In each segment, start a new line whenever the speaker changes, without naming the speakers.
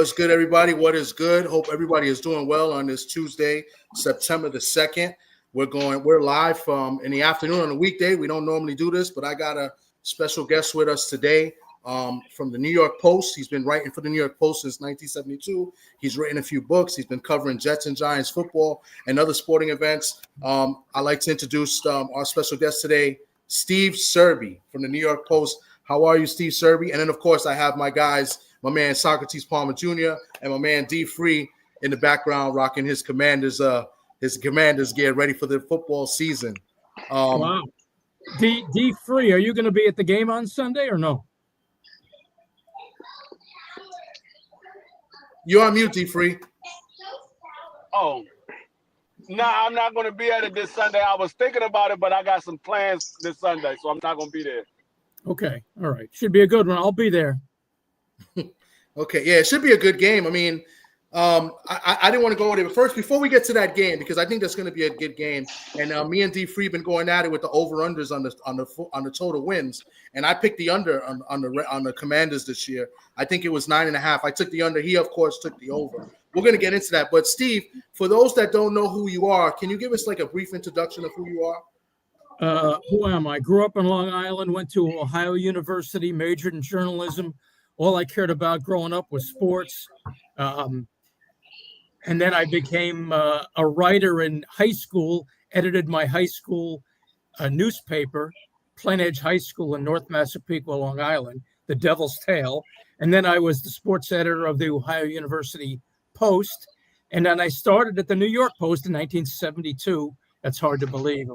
What's good, everybody? What is good? Hope everybody is doing well on this Tuesday, September the 2nd. We're live from in the afternoon on a weekday. We don't normally do this, but I got a special guest with us today from the New York Post. He's been writing for the New York Post since 1972. He's written a few books. He's been covering Jets and Giants football and other sporting events. I'd like to introduce our special guest today, Steve Serby from the New York Post. How are you, Steve Serby? And then, of course, I have my guys, my man Socrates Palmer Jr. and my man D. Free in the background, rocking his Commanders gear, ready for the football season.
Wow, D. Free, are you going to be at the game on Sunday or no?
You're on mute, D. Free.
Oh, no, I'm not going to be at it this Sunday. I was thinking about it, but I got some plans this Sunday, so I'm not going to be there.
Okay, all right. Should be a good one. I'll be there.
Okay, yeah, it should be a good game. I mean, I didn't want to go over there, but first, before we get to that game, because I think that's going to be a good game, and me and D. Free been going at it with the over/unders on the total wins, and I picked the under on the Commanders this year. I think it was 9.5. I took the under. He, of course, took the over. We're going to get into that, but Steve, for those that don't know who you are, can you give us like a brief introduction of who you are?
Who am I? Grew up in Long Island, went to Ohio University, majored in journalism. All I cared about growing up was sports. And then I became a writer in high school, edited my high school newspaper, Plain Edge High School in North Massapequa, Long Island, the Devil's Tail. And then I was the sports editor of the Ohio University Post. And then I started at the New York Post in 1972. That's hard to believe.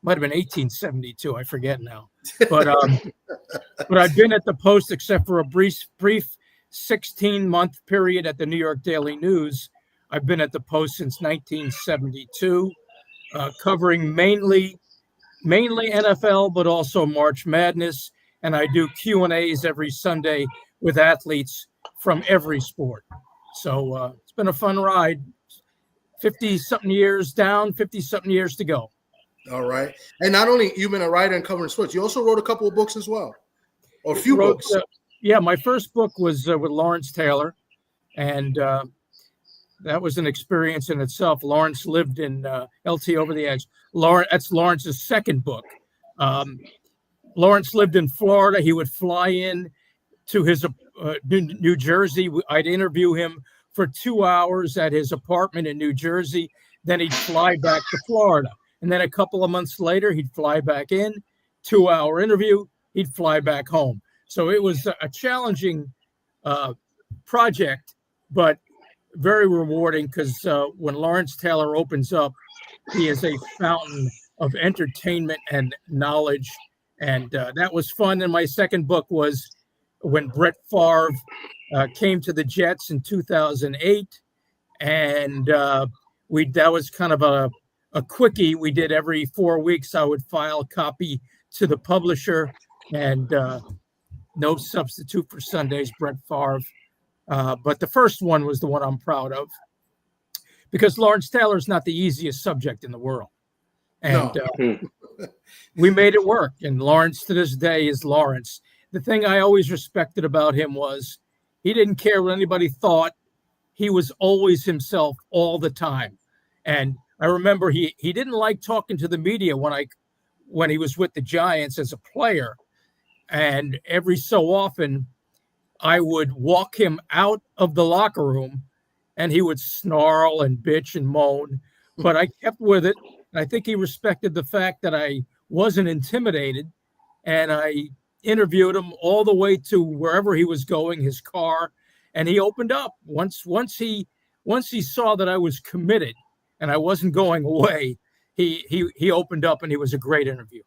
Might have been 1872. I forget now. But I've been at the Post except for a brief 16-month period at the New York Daily News. I've been at the Post since 1972, covering mainly NFL, but also March Madness. And I do Q&As every Sunday with athletes from every sport. So it's been a fun ride. 50-something years down, 50-something years to go.
All right. And not only you've been a writer and covering sports, you also wrote a couple of books as well, or a few books.
Yeah, my first book was with Lawrence Taylor, and that was an experience in itself. Lawrence lived in LT Over the Edge. That's Lawrence's second book. Lawrence lived in Florida. He would fly in to his New Jersey. I'd interview him for 2 hours at his apartment in New Jersey. Then he'd fly back to Florida. And then a couple of months later, he'd fly back in, 2-hour interview, he'd fly back home. So it was a challenging project, but very rewarding because when Lawrence Taylor opens up, he is a fountain of entertainment and knowledge. And that was fun. And my second book was when Brett Favre came to the Jets in 2008. And that was kind of a quickie we did every 4 weeks. I would file a copy to the publisher, and no substitute for Sundays, Brett Favre. But the first one was the one I'm proud of because Lawrence Taylor is not the easiest subject in the world. And we made it work. And Lawrence to this day is Lawrence. The thing I always respected about him was he didn't care what anybody thought. He was always himself all the time. And I remember he didn't like talking to the media when he was with the Giants as a player. And every so often, I would walk him out of the locker room, and he would snarl and bitch and moan. But I kept with it. And I think he respected the fact that I wasn't intimidated. And I interviewed him all the way to wherever he was going, his car. And he opened up. Once he saw that I was committed, and I wasn't going away, he opened up, and he was a great interview.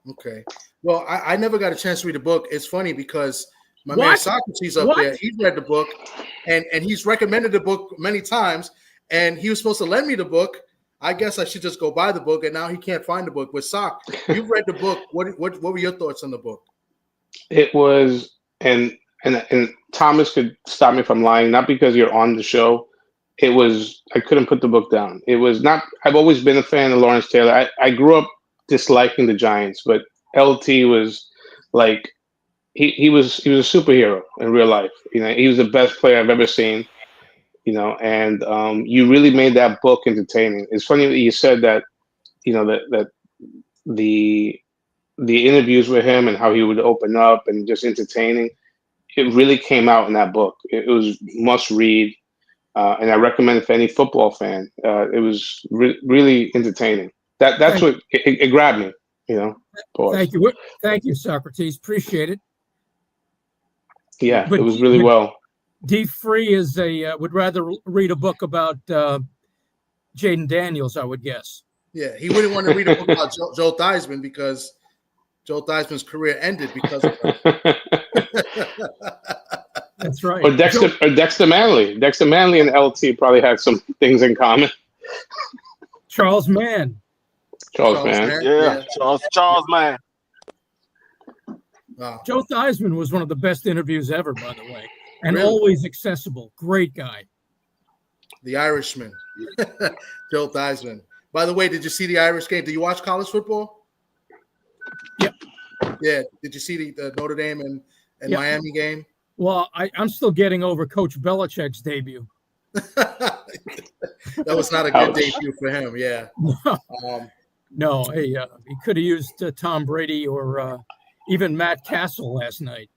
Okay. Well, I never got a chance to read the book. It's funny because my man Socrates up there, he's read the book, and he's recommended the book many times, and he was supposed to lend me the book. I guess I should just go buy the book, and now he can't find the book. But Sock, you've read the book. What were your thoughts on the book?
It was, and Thomas could stop me if I'm lying, not because you're on the show. It was, I couldn't put the book down. It was not, I've always been a fan of Lawrence Taylor. I grew up disliking the Giants, but LT was like he was a superhero in real life. You know, he was the best player I've ever seen. You know, and you really made that book entertaining. It's funny that you said that. You know that the interviews with him and how he would open up and just entertaining. It really came out in that book. It was must read, and I recommend it for any football fan. It was really entertaining. That's what it grabbed me. You know.
Thank you, Socrates. Appreciate it.
Yeah, it was really well.
D. Free is would rather read a book about Jaden Daniels, I would guess.
Yeah, he wouldn't want to read a book about Joe Theismann because Joe Theismann's career ended because of that.
That's right.
Or Dexter Manley. Dexter Manley and LT probably had some things in common.
Charles Mann.
Charles Mann.
Yeah. Charles Mann.
Wow.
Joe Theismann was one of the best interviews ever, by the way, and
Really?
always accessible. Great guy.
The Irishman, Joe Theismann. By the way, did you see the Irish game? Did you watch college football?
Yep.
Yeah. Did you see the Notre Dame and
Yep.
Miami game?
Well, I'm still getting over Coach Belichick's debut.
That was not a good debut for him. Yeah.
No, hey, he could have used Tom Brady or even Matt Castle last night.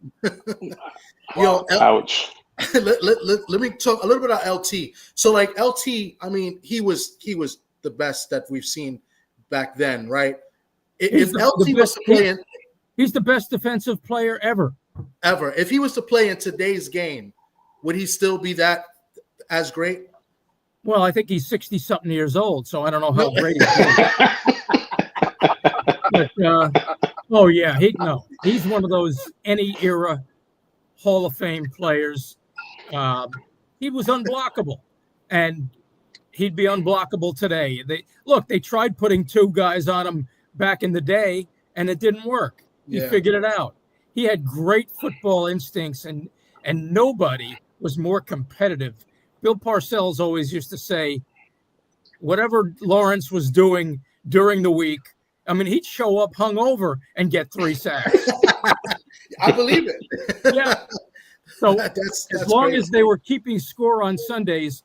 Ouch.
Let me talk a little bit about LT. So, like LT, I mean, he was the best that we've seen back then, right? If LT was to play in,
he's the best defensive player ever.
If he was to play in today's game, would he still be that as great?
Well, I think he's 60-something years old, so I don't know how great he is. But, he's one of those any era Hall of Fame players. He was unblockable, and he'd be unblockable today. They tried putting two guys on him back in the day, and it didn't work. He figured it out. He had great football instincts, and nobody was more competitive. Bill Parcells always used to say, whatever Lawrence was doing during the week, I mean, he'd show up hungover and get 3 sacks.
I believe it.
Yeah. So that's as long as they were keeping score on Sundays,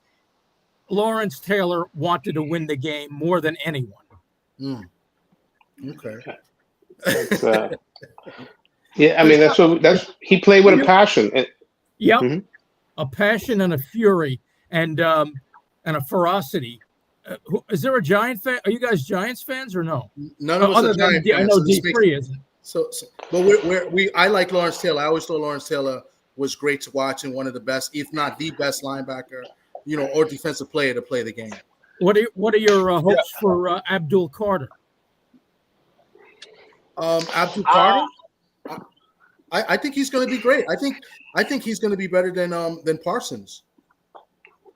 Lawrence Taylor wanted to win the game more than anyone.
Okay.
Yeah, I mean that's he played with a passion.
Yep. Mm-hmm. A passion and a fury and a ferocity. Is there a Giant fan? Are you guys Giants fans or no?
None of us are Giant fans.
I know D3 isn't.
But I like Lawrence Taylor. I always thought Lawrence Taylor was great to watch and one of the best, if not the best linebacker, or defensive player to play the game.
What are your hopes for Abdul Carter?
Abdul Carter? I think he's going to be great. I think he's going to be better than Parsons.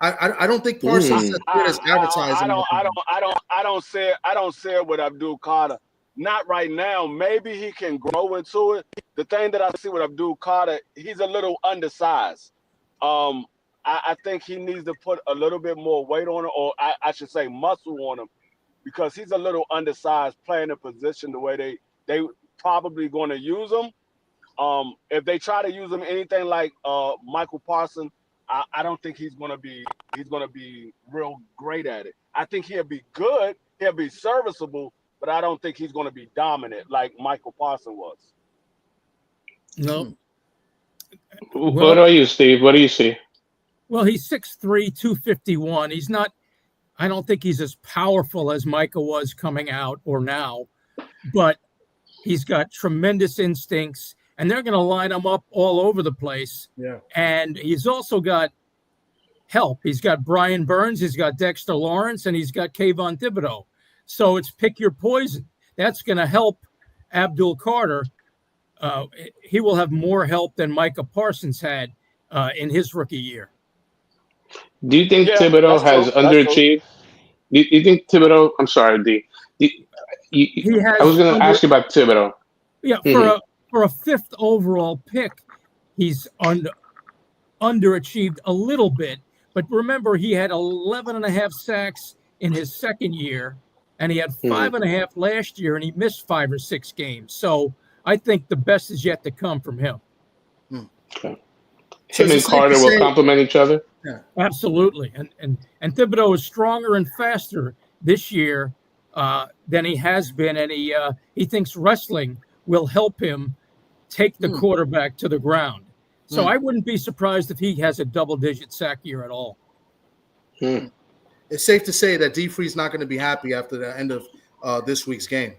I don't think Parsons is as good as advertising.
I don't say it with Abdul Carter. Not right now. Maybe he can grow into it. The thing that I see with Abdul Carter, he's a little undersized. I think he needs to put a little bit more weight on him, or I should say muscle on him, because he's a little undersized playing a position the way they probably going to use him. If they try to use him anything like Michael Parsons, I don't think he's gonna be real great at it. I think he'll be good, he'll be serviceable, but I don't think he's gonna be dominant like Michael Parsons was.
No.
What are you, Steve? What do you see?
Well, he's 6'3", 251. He's not. I don't think he's as powerful as Micah was coming out or now, but he's got tremendous instincts. And they're going to line him up all over the place.
Yeah.
And he's also got help. He's got Brian Burns, he's got Dexter Lawrence, and he's got Kayvon Thibodeau. So it's pick your poison. That's going to help Abdul Carter. He will have more help than Micah Parsons had in his rookie year.
Do you think Thibodeau has underachieved? Do you think Thibodeau? I'm sorry, D. I was going to ask you about Thibodeau.
Yeah, for a 5th overall pick, he's underachieved a little bit. But remember, he had 11.5 sacks in his second year, and he had 5.5 last year, and he missed 5 or 6 games. So I think the best is yet to come from him.
Okay.
So
Him
is
and
it safe
Carter
to
will
say-
complement each other.
Absolutely. And Thibodeau is stronger and faster this year than he has been, and he thinks wrestling will help him take the quarterback to the ground. So I wouldn't be surprised if he has a double-digit sack year at all.
It's safe to say that D. Free's not going to be happy after the end of this week's game.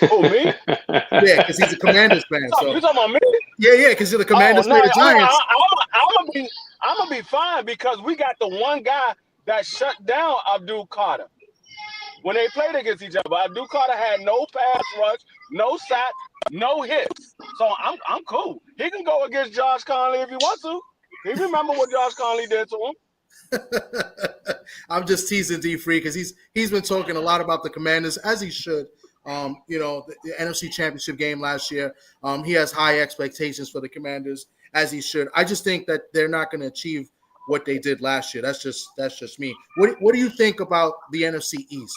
Oh, me?
Yeah, because he's a Commanders fan. So
You talking about me?
yeah, because you're the Commanders
no,
play the Giants.
I'm gonna be fine because we got the one guy that shut down Abdul Carter when they played against each other. Abdul Carter had no pass rush, no sacks, no hits. So I'm cool. He can go against Josh Conley if he wants to. He remember what Josh Conley did to him.
I'm just teasing D. Free because he's been talking a lot about the Commanders, as he should. The NFC Championship game last year. He has high expectations for the Commanders, as he should. I just think that they're not going to achieve what they did last year. That's just me. What do you think about the NFC East?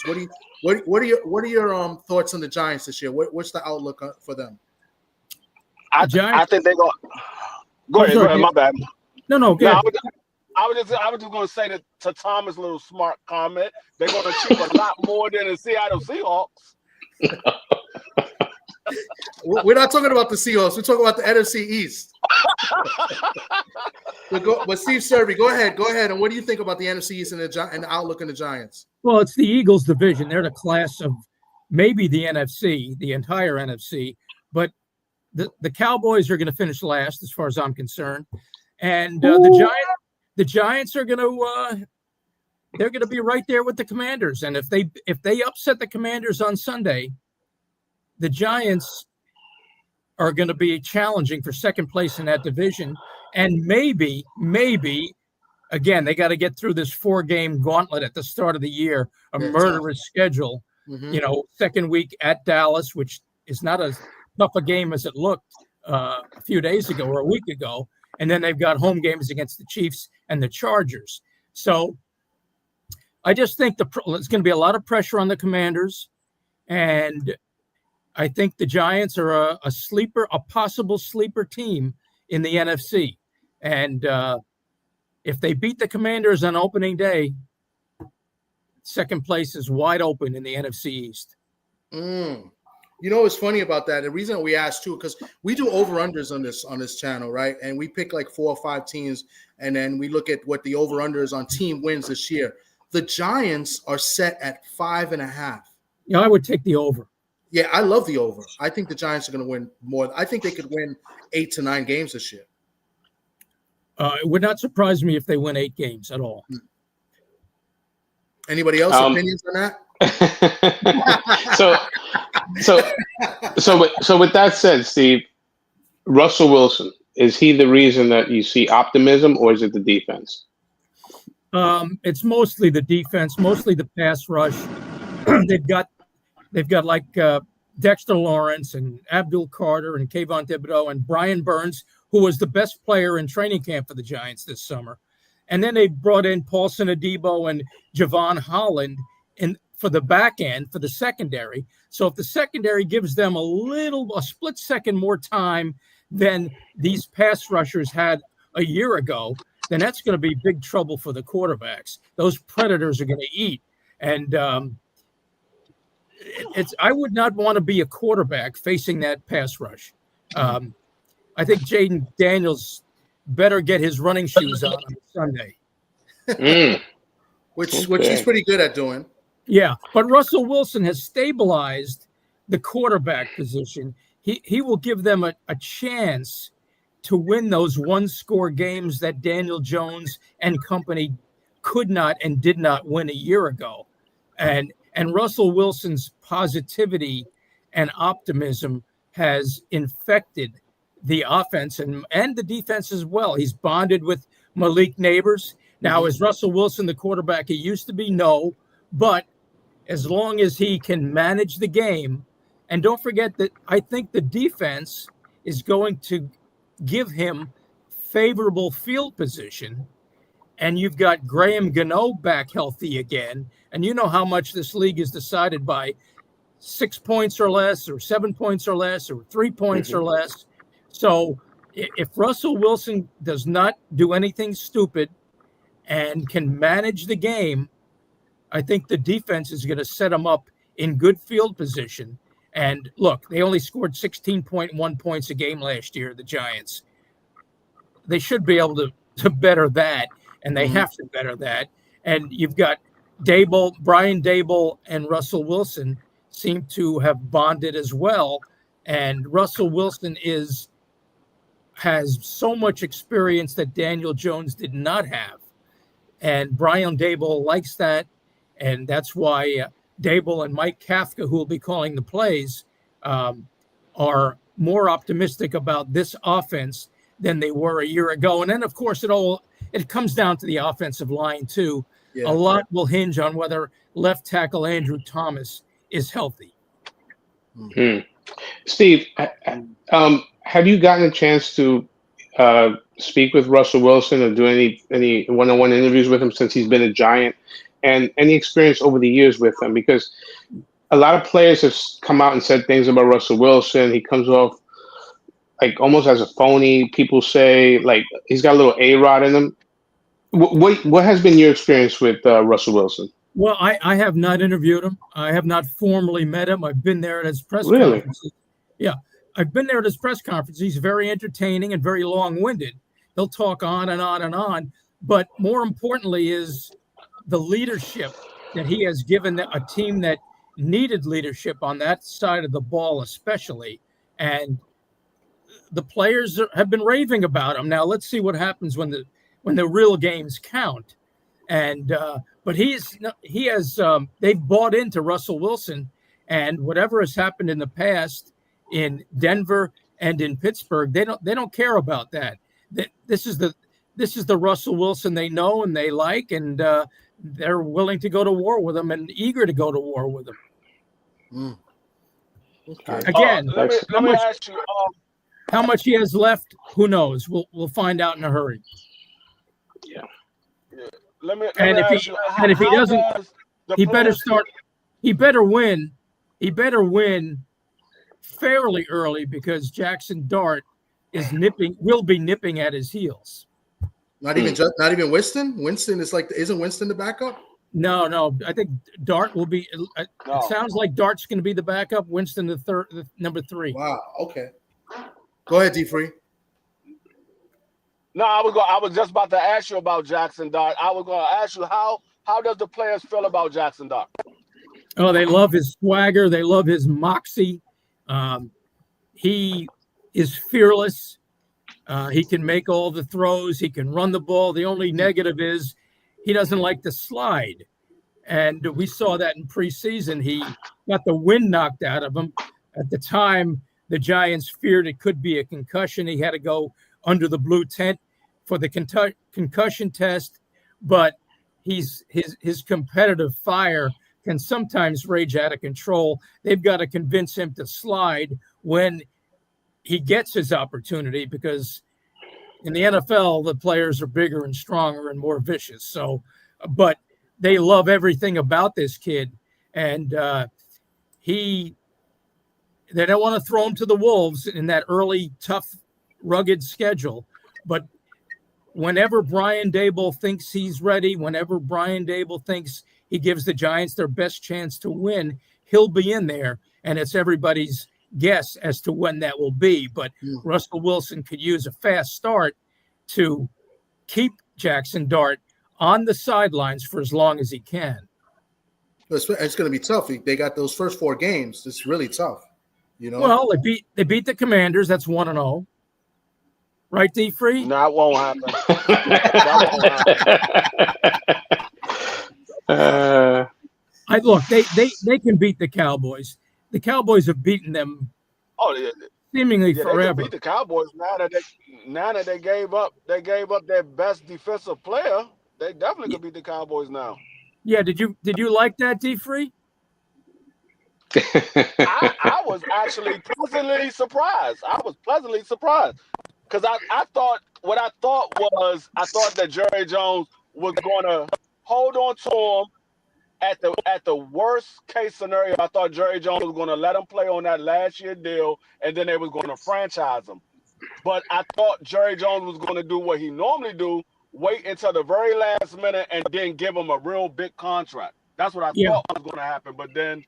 What are your thoughts on the Giants this year? What's the outlook for them?
I think they're going. Go ahead. My bad.
No, go ahead.
I was just going to say that to Thomas' little smart comment. They're going to achieve a lot more than the Seattle Seahawks.
We're not talking about the Seahawks. We're talking about the NFC East. But Steve Serby, go ahead. And what do you think about the NFC East and the outlook in the Giants?
Well, it's the Eagles division. They're the class of maybe the NFC, the entire NFC. But the Cowboys are going to finish last, as far as I'm concerned, and the Giants are going to they're going to be right there with the Commanders. And if they upset the Commanders on Sunday, the Giants are going to be challenging for second place in that division. And maybe, again, they got to get through this 4-game gauntlet at the start of the year, a murderous schedule. Mm-hmm. Second week at Dallas, which is not as tough a game as it looked a few days ago or a week ago. And then they've got home games against the Chiefs and the Chargers. So I just think there's going to be a lot of pressure on the Commanders. And I think the Giants are a possible sleeper team in the NFC. And if they beat the Commanders on opening day, second place is wide open in the NFC East.
You know what's funny about that? The reason we asked too, because we do over-unders on this channel, right? And we pick like 4 or 5 teams, and then we look at what the over-under is on team wins this year. The Giants are set at 5.5.
Yeah, I would take the over.
Yeah, I love the over. I think the Giants are going to win more. I think they could win 8 to 9 games this year.
It would not surprise me if they win 8 games at all.
Anybody else opinions on that?
So with that said, Steve, Russell Wilson, is he the reason that you see optimism, or is it the defense?
It's mostly the defense, mostly the pass rush. They've got like Dexter Lawrence and Abdul Carter and Kayvon Thibodeau and Brian Burns, who was the best player in training camp for the Giants this summer. And then they brought in Paulson Adebo and Javon Holland for the back end, for the secondary. So if the secondary gives them a split second more time than these pass rushers had a year ago, then that's going to be big trouble for the quarterbacks. Those predators are going to eat. And I would not want to be a quarterback facing that pass rush. I think Jaden Daniels better get his running shoes on Sunday.
Which he's pretty good at doing.
Yeah, but Russell Wilson has stabilized the quarterback position. He will give them a chance to win those one-score games that Daniel Jones and company could not and did not win a year ago. And Russell Wilson's positivity and optimism has infected the offense and the defense as well. He's bonded with Malik Neighbors. Now, is Russell Wilson the quarterback he used to be? No. But as long as he can manage the game, and don't forget that I think the defense is going to give him favorable field position, and you've got Graham Gano back healthy again, and you know how much this league is decided by 6 points or less, or 7 points or less, or 3 points or less. So if Russell Wilson does not do anything stupid and can manage the game, I think the defense is going to set him up in good field position. And look, they only scored 16.1 points a game last year, the Giants. They should be able to better that, and they have to better that. And you've got Brian Dable and Russell Wilson seem to have bonded as well. And Russell Wilson has so much experience that Daniel Jones did not have. And Brian Dable likes that. And that's why Dable and Mike Kafka, who will be calling the plays, are more optimistic about this offense than they were a year ago. And then, of course, it comes down to the offensive line, too. Yeah. A lot will hinge on whether left tackle Andrew Thomas is healthy.
Mm-hmm. Steve, have you gotten a chance to speak with Russell Wilson or do any one-on-one interviews with him since he's been a Giant? And any experience over the years with him? Because a lot of players have come out and said things about Russell Wilson. He comes off like almost as a phony. People say like he's got a little A-Rod in him. What has been your experience with Russell Wilson?
Well, I have not interviewed him. I have not formally met him. I've been there at his press conferences. Yeah, I've been there at his press conference. He's very entertaining and very long-winded. He'll talk on and on and on. But more importantly is the leadership that he has given a team that needed leadership on that side of the ball, especially. And the players have been raving about him. Now let's see what happens when the real games count. And but they've bought into Russell Wilson, and whatever has happened in the past in Denver and in Pittsburgh, they don't care about that. This is the Russell Wilson they know and they like, and they're willing to go to war with him and eager to go to war with him. Okay. Again,
let me ask you,
how much he has left? Who knows? We'll find out in a hurry.
Yeah.
If he doesn't, he better start. He better win. He better win fairly early because Jackson Dart will be nipping at his heels.
Not even Winston. Winston is isn't Winston the backup?
No. I think Dart will be. It sounds like Dart's going to be the backup. Winston the number 3.
Wow. Okay. Go ahead, D. Free.
No, I was just about to ask you about Jackson Dart. I was going to ask you how does the players feel about Jackson Dart?
Oh, they love his swagger. They love his moxie. He is fearless. He can make all the throws. He can run the ball. The only negative is he doesn't like to slide. And we saw that in preseason. He got the wind knocked out of him. At the time, the Giants feared it could be a concussion. He had to go under the blue tent for the concussion test, but his competitive fire can sometimes rage out of control. They've got to convince him to slide when he gets his opportunity, because in the NFL, the players are bigger and stronger and more vicious. So, but they love everything about this kid. And they don't want to throw him to the wolves in that early, tough, rugged schedule. But whenever Brian Dable thinks he's ready, whenever Brian Dable thinks he gives the Giants their best chance to win, he'll be in there. And it's everybody's guess as to when that will be. But Russell Wilson could use a fast start to keep Jackson Dart on the sidelines for as long as he can.
It's going to be tough. They got those first 4 games. It's really tough.
Well, they beat the Commanders. That's 1-0. Right, D. Free?
No, it won't happen.
Look, they can beat the Cowboys. The Cowboys have beaten them seemingly forever.
They can beat the Cowboys now that they gave up their best defensive player. They definitely could beat the Cowboys now.
Yeah, did you like that, D. Free?
I was actually pleasantly surprised. I was pleasantly surprised because I thought that Jerry Jones was going to hold on to him at the worst case scenario. I thought Jerry Jones was going to let him play on that last year deal, and then they was going to franchise him. but I thought Jerry Jones was going to do what he normally do, wait until the very last minute and then give him a real big contract. That's what I thought was going to happen. But then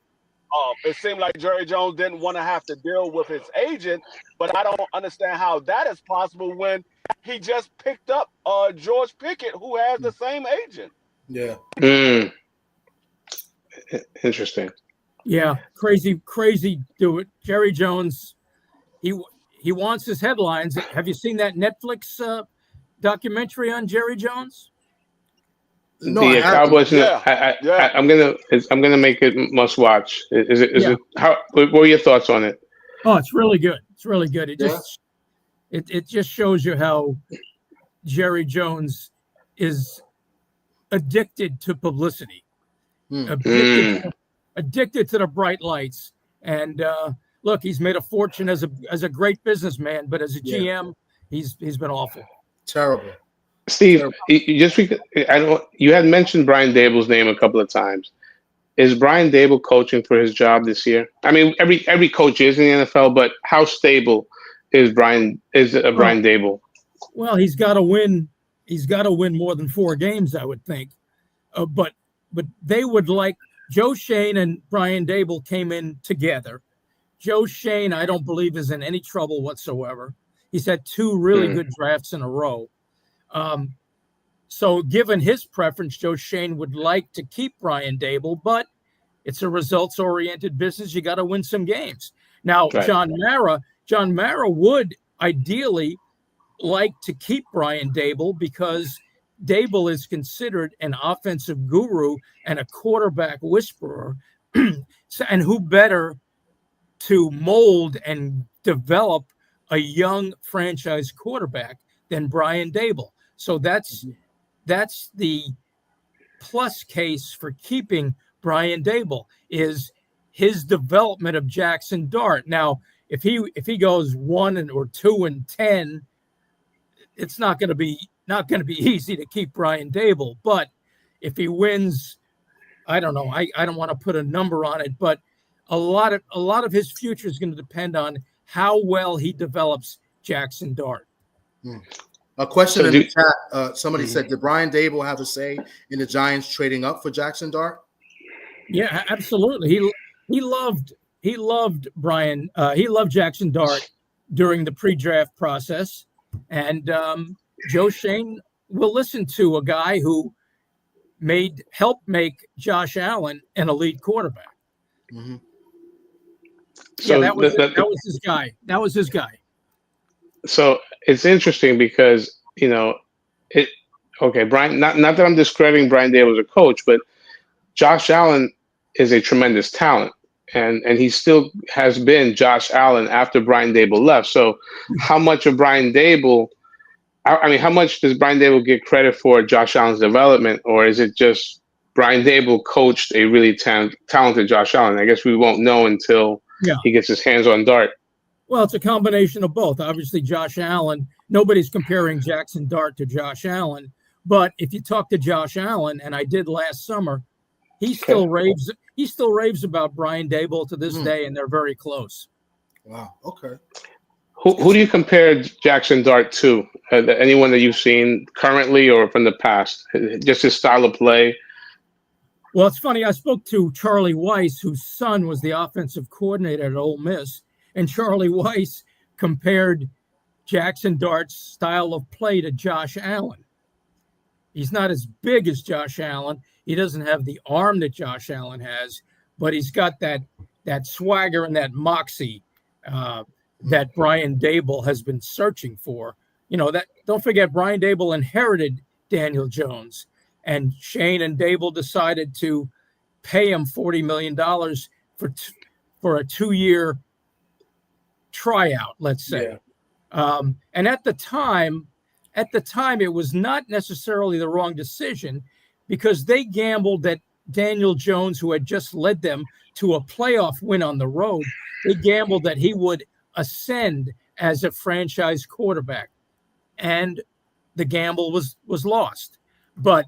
it seemed like Jerry Jones didn't want to have to deal with his agent, but I don't understand how that is possible when he just picked up George Pickett, who has the same agent.
Yeah.
Interesting.
Yeah, crazy do it. Jerry Jones, he wants his headlines. Have you seen that Netflix documentary on Jerry Jones?
No,
The Cowboys.
Yeah.
I'm gonna make it must watch. Is it? How? What were your thoughts on it?
Oh, it's really good. It's really good. It just shows you how Jerry Jones is addicted to publicity, addicted to the bright lights. And look, he's made a fortune as a great businessman, but as a GM, he's been awful.
Terrible.
Steve, you had mentioned Brian Dable's name a couple of times. Is Brian Dable coaching for his job this year? I mean, every coach is in the NFL, but how stable is Brian Dable?
Well, he's got to win. He's got to win more than 4 games, I would think. But they would like Joe Schoen and Brian Dable came in together. Joe Schoen, I don't believe, is in any trouble whatsoever. He's had 2 really good drafts in a row. So given his preference, Joe Schoen would like to keep Brian Dable, but it's a results-oriented business. You got to win some games. Now, right. John Mara would ideally like to keep Brian Dable because Dable is considered an offensive guru and a quarterback whisperer. And who better to mold and develop a young franchise quarterback than Brian Dable? So that's the plus case for keeping Brian Dable is his development of Jackson Dart. Now, if he goes 1-2-10, it's not going to be easy to keep Brian Dable. But if he wins, I don't know. I don't want to put a number on it, but a lot of his future is going to depend on how well he develops Jackson Dart.
A question in the chat. Somebody said, did Brian Dable have a say in the Giants trading up for Jackson Dart?
Yeah, absolutely. He loved Brian. He loved Jackson Dart during the pre-draft process. And Joe Schoen will listen to a guy who helped make Josh Allen an elite quarterback. Mm-hmm. So that was his guy. That was his guy.
So it's interesting because, Brian, not that I'm discrediting Brian Dable as a coach, but Josh Allen is a tremendous talent. And he still has been Josh Allen after Brian Dable left. So how much of Brian Dable, how much does Brian Dable get credit for Josh Allen's development? Or is it just Brian Dable coached a really talented Josh Allen? I guess we won't know until he gets his hands on Dart.
Well, it's a combination of both. Obviously, Josh Allen, nobody's comparing Jackson Dart to Josh Allen. But if you talk to Josh Allen, and I did last summer, he still raves about Brian Dable to this day, and they're very close.
Wow. Okay.
Who do you compare Jackson Dart to? Anyone that you've seen currently or from the past? Just his style of play?
Well, it's funny. I spoke to Charlie Weiss, whose son was the offensive coordinator at Ole Miss, and Charlie Weiss compared Jackson Dart's style of play to Josh Allen. He's not as big as Josh Allen. He doesn't have the arm that Josh Allen has, but he's got that swagger and that moxie that Brian Dable has been searching for. Don't forget, Brian Dable inherited Daniel Jones, and Shane and Dable decided to pay him $40 million for a 2-year tryout, let's say. Yeah. And at the time, it was not necessarily the wrong decision because they gambled that Daniel Jones, who had just led them to a playoff win on the road, they gambled that he would ascend as a franchise quarterback. And the gamble was lost. But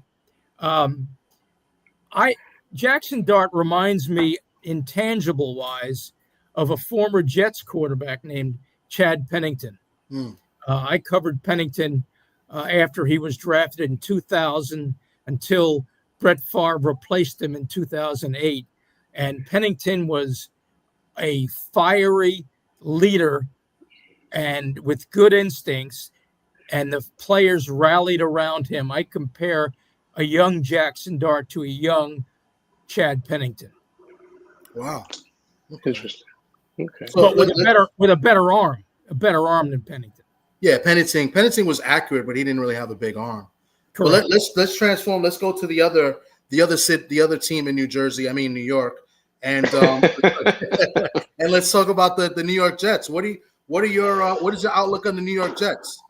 Jackson Dart reminds me, intangible-wise, of a former Jets quarterback named Chad Pennington.
Mm.
I covered Pennington after he was drafted in 2000 until Brett Favre replaced him in 2008. And Pennington was a fiery leader and with good instincts, and the players rallied around him. I compare a young Jackson Dart to a young Chad Pennington.
Wow.
Interesting. Okay.
So
But with a better arm than Pennington.
Yeah, Pennington was accurate, but he didn't really have a big arm.
Correct.
But let's transform. Let's go to the other team in New Jersey. I mean New York, and and let's talk about the New York Jets. What is your outlook on the New York Jets?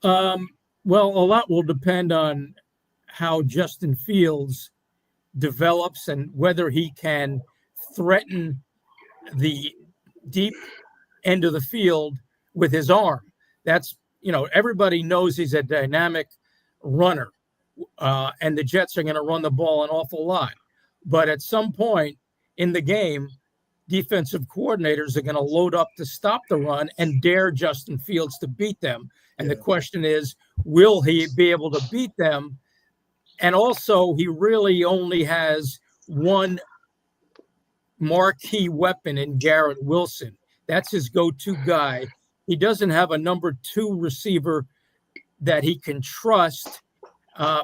Well, a lot will depend on how Justin Fields develops and whether he can threaten the deep end of the field with his arm. That's, everybody knows he's a dynamic runner, and the Jets are going to run the ball an awful lot. But at some point in the game, defensive coordinators are going to load up to stop the run and dare Justin Fields to beat them. And the question is, will he be able to beat them? And also, he really only has one marquee weapon in Garrett Wilson. That's his go-to guy. He doesn't have a number 2 receiver that he can trust.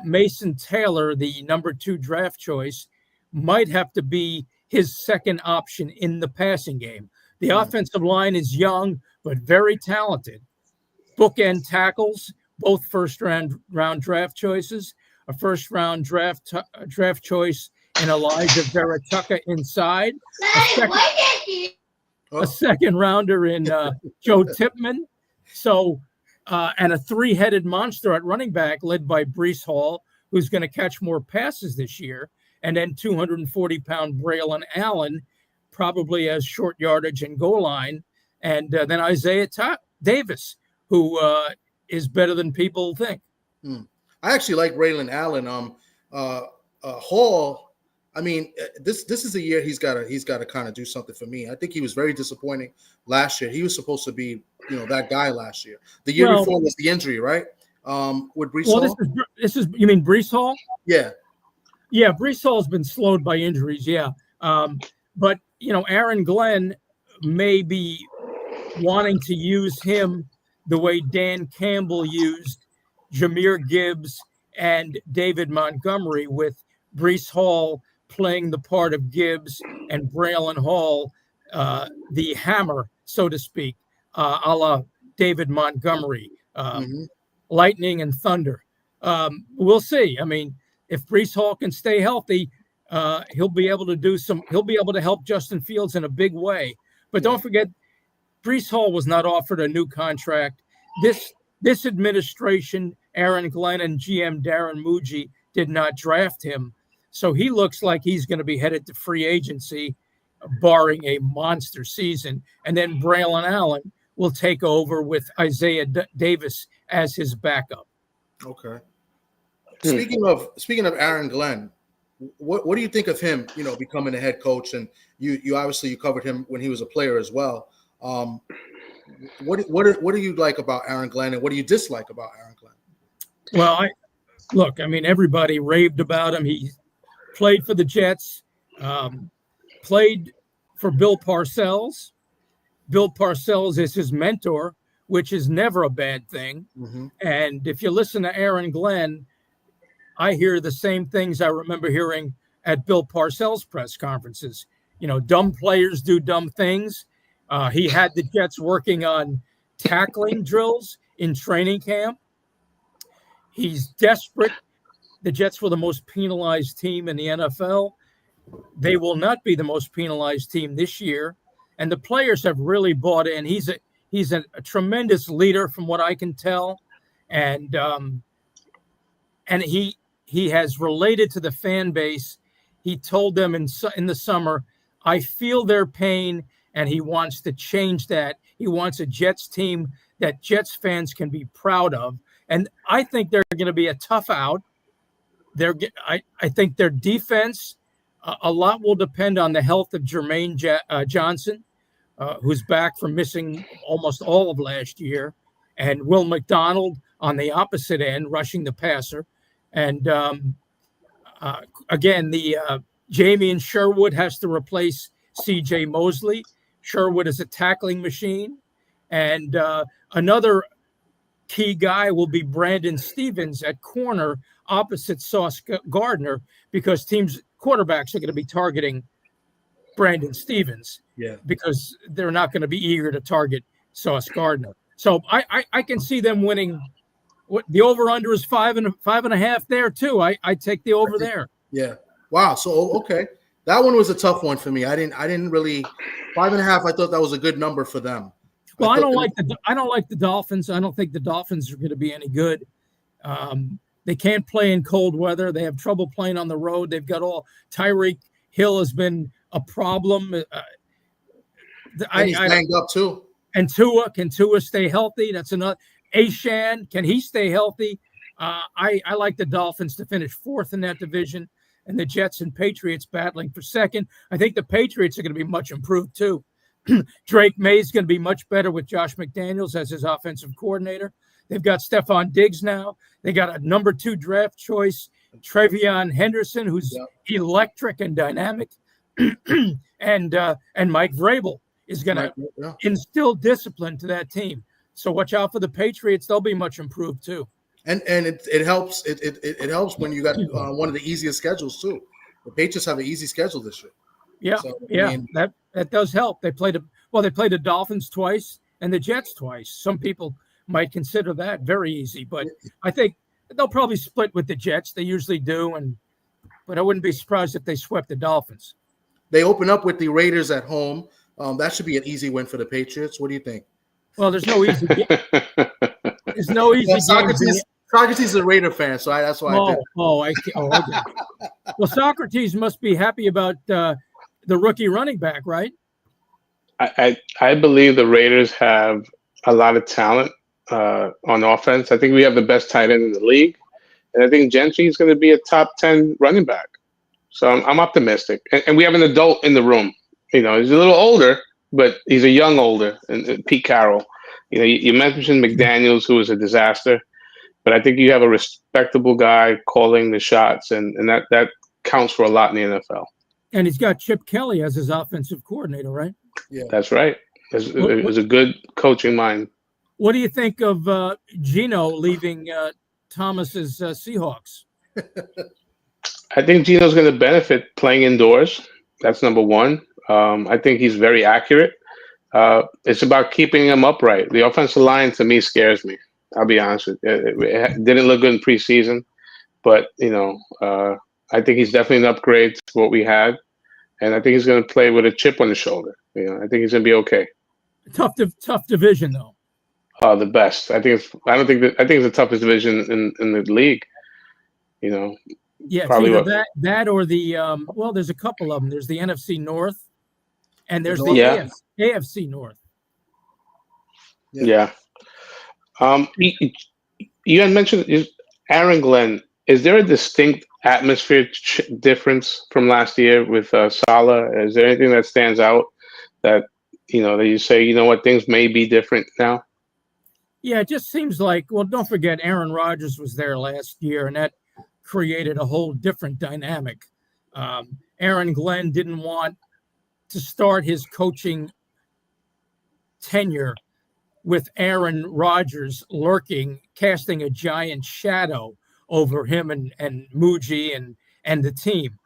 Mason Taylor, the number 2 draft choice, might have to be his second option in the passing game. The offensive line is young, but very talented. Bookend tackles, both first-round draft choices, a first-round draft choice in Elijah Veratuka inside, a second rounder in Joe Tipman. So, and a 3-headed monster at running back led by Breece Hall, who's going to catch more passes this year. And then 240-pound Braylon Allen, probably as short yardage and goal line. And then Isaiah Davis, who is better than people think.
I actually like Braylon Allen. Hall, I mean, this is a year he's got to kind of do something for me. I think he was very disappointing last year. He was supposed to be, that guy last year. The year before was the injury, right? With Breece Hall.
This is you mean Breece Hall?
Yeah.
Yeah, Breece Hall's been slowed by injuries, yeah. But, Aaron Glenn may be wanting to use him the way Dan Campbell used Jahmyr Gibbs and David Montgomery, with Breece Hall playing the part of Gibbs and Braylon Hall, the hammer, so to speak, a la David Montgomery, lightning and thunder. We'll see. I mean, if Breece Hall can stay healthy, he'll be able to help Justin Fields in a big way. But don't forget, Breece Hall was not offered a new contract. This administration, Aaron Glenn and GM Darren Muji, did not draft him. So he looks like he's going to be headed to free agency, barring a monster season. And then Braylon Allen will take over with Isaiah Davis as his backup.
Okay. Speaking of Aaron Glenn, what do you think of him, becoming a head coach? And you obviously covered him when he was a player as well. What do you like about Aaron Glenn, and what do you dislike about Aaron Glenn?
Well, everybody raved about him. He played for the Jets, played for Bill Parcells. Bill Parcells is his mentor, which is never a bad thing. Mm-hmm. And if you listen to Aaron Glenn, I hear the same things I remember hearing at Bill Parcells' press conferences. Dumb players do dumb things. He had the Jets working on tackling drills in training camp. He's desperate. The Jets were the most penalized team in the NFL. They will not be the most penalized team this year. And the players have really bought in. He's a tremendous leader from what I can tell. And he has related to the fan base. He told them in the summer, I feel their pain, and he wants to change that. He wants a Jets team that Jets fans can be proud of. And I think they're going to be a tough out. I think their defense, a lot will depend on the health of Jermaine Johnson. who's back from missing almost all of last year, and Will McDonald on the opposite end, rushing the passer. And again, the Jamie Sherwood has to replace C.J. Mosley. Sherwood is a tackling machine. And another key guy will be Brandon Stevens at corner opposite Sauce Gardner, because teams' quarterbacks are going to be targeting Brandon Stevens because they're not going to be eager to target Sauce Gardner. So I can see them winning. What the over/under is 5.5 there too. I take the over there.
Yeah. Wow. So okay, that one was a tough one for me. I didn't really 5.5. I thought that was a good number for them.
Well, I don't like the Dolphins. I don't think the Dolphins are going to be any good. They can't play in cold weather. They have trouble playing on the road. They've got Tyreek Hill has been a problem.
He's banged up too.
And can Tua stay healthy? That's another. Ashan, can he stay healthy? I like the Dolphins to finish fourth in that division, and the Jets and Patriots battling for second. I think the Patriots are going to be much improved too. Drake May is going to be much better with Josh McDaniels as his offensive coordinator. They've got Stephon Diggs now. They got a number 2 draft choice, Trevion Henderson, who's electric and dynamic, and Mike Vrabel is going to instill discipline to that team. So watch out for the Patriots; they'll be much improved too.
And it helps. It helps when you got one of the easiest schedules too. The Patriots have an easy schedule this year.
Yeah, so, I mean, that does help. They played the Dolphins twice and the Jets twice. Some people might consider that very easy, but I think they'll probably split with the Jets. They usually do, but I wouldn't be surprised if they swept the Dolphins.
They open up with the Raiders at home. That should be an easy win for the Patriots. What do you think?
Well, there's no easy. There's no easy.
Socrates is a Raider fan, so that's why.
Okay. Well, Socrates must be happy about the rookie running back, right?
I believe the Raiders have a lot of talent on offense. I think we have the best tight end in the league, and I think Gentry is going to be a top 10 running back. So I'm optimistic, and we have an adult in the room. You know, he's a little older, but he's a young older, and Pete Carroll. You know, you mentioned McDaniels, who was a disaster, but I think you have a respectable guy calling the shots, and that counts for a lot in the NFL. And
he's got Chip Kelly as his offensive coordinator, right?
Yeah,
that's right. It was a good coaching mind.
What do you think of Geno leaving Thomas's Seahawks?
I think Geno's going to benefit playing indoors. That's number one. I think he's very accurate. It's about keeping him upright. The offensive line, to me, scares me. I'll be honest with you. It didn't look good in preseason, but, I think he's definitely an upgrade to what we had. And I think he's going to play with a chip on his shoulder. I think he's going to be okay.
Tough division, though.
The best. I think it's the toughest division in the league.
Yeah, probably that or the there's a couple of them. There's the NFC North, and there's the AFC North.
Yeah. You had mentioned Aaron Glenn. Is there a distinct atmosphere difference from last year with Saleh? Is there anything that stands out that that you say, things may be different now?
Yeah, it just seems like. Well, don't forget, Aaron Rodgers was there last year, and that created a whole different dynamic. Aaron Glenn didn't want to start his coaching tenure with Aaron Rodgers casting a giant shadow over him and Muji and the team.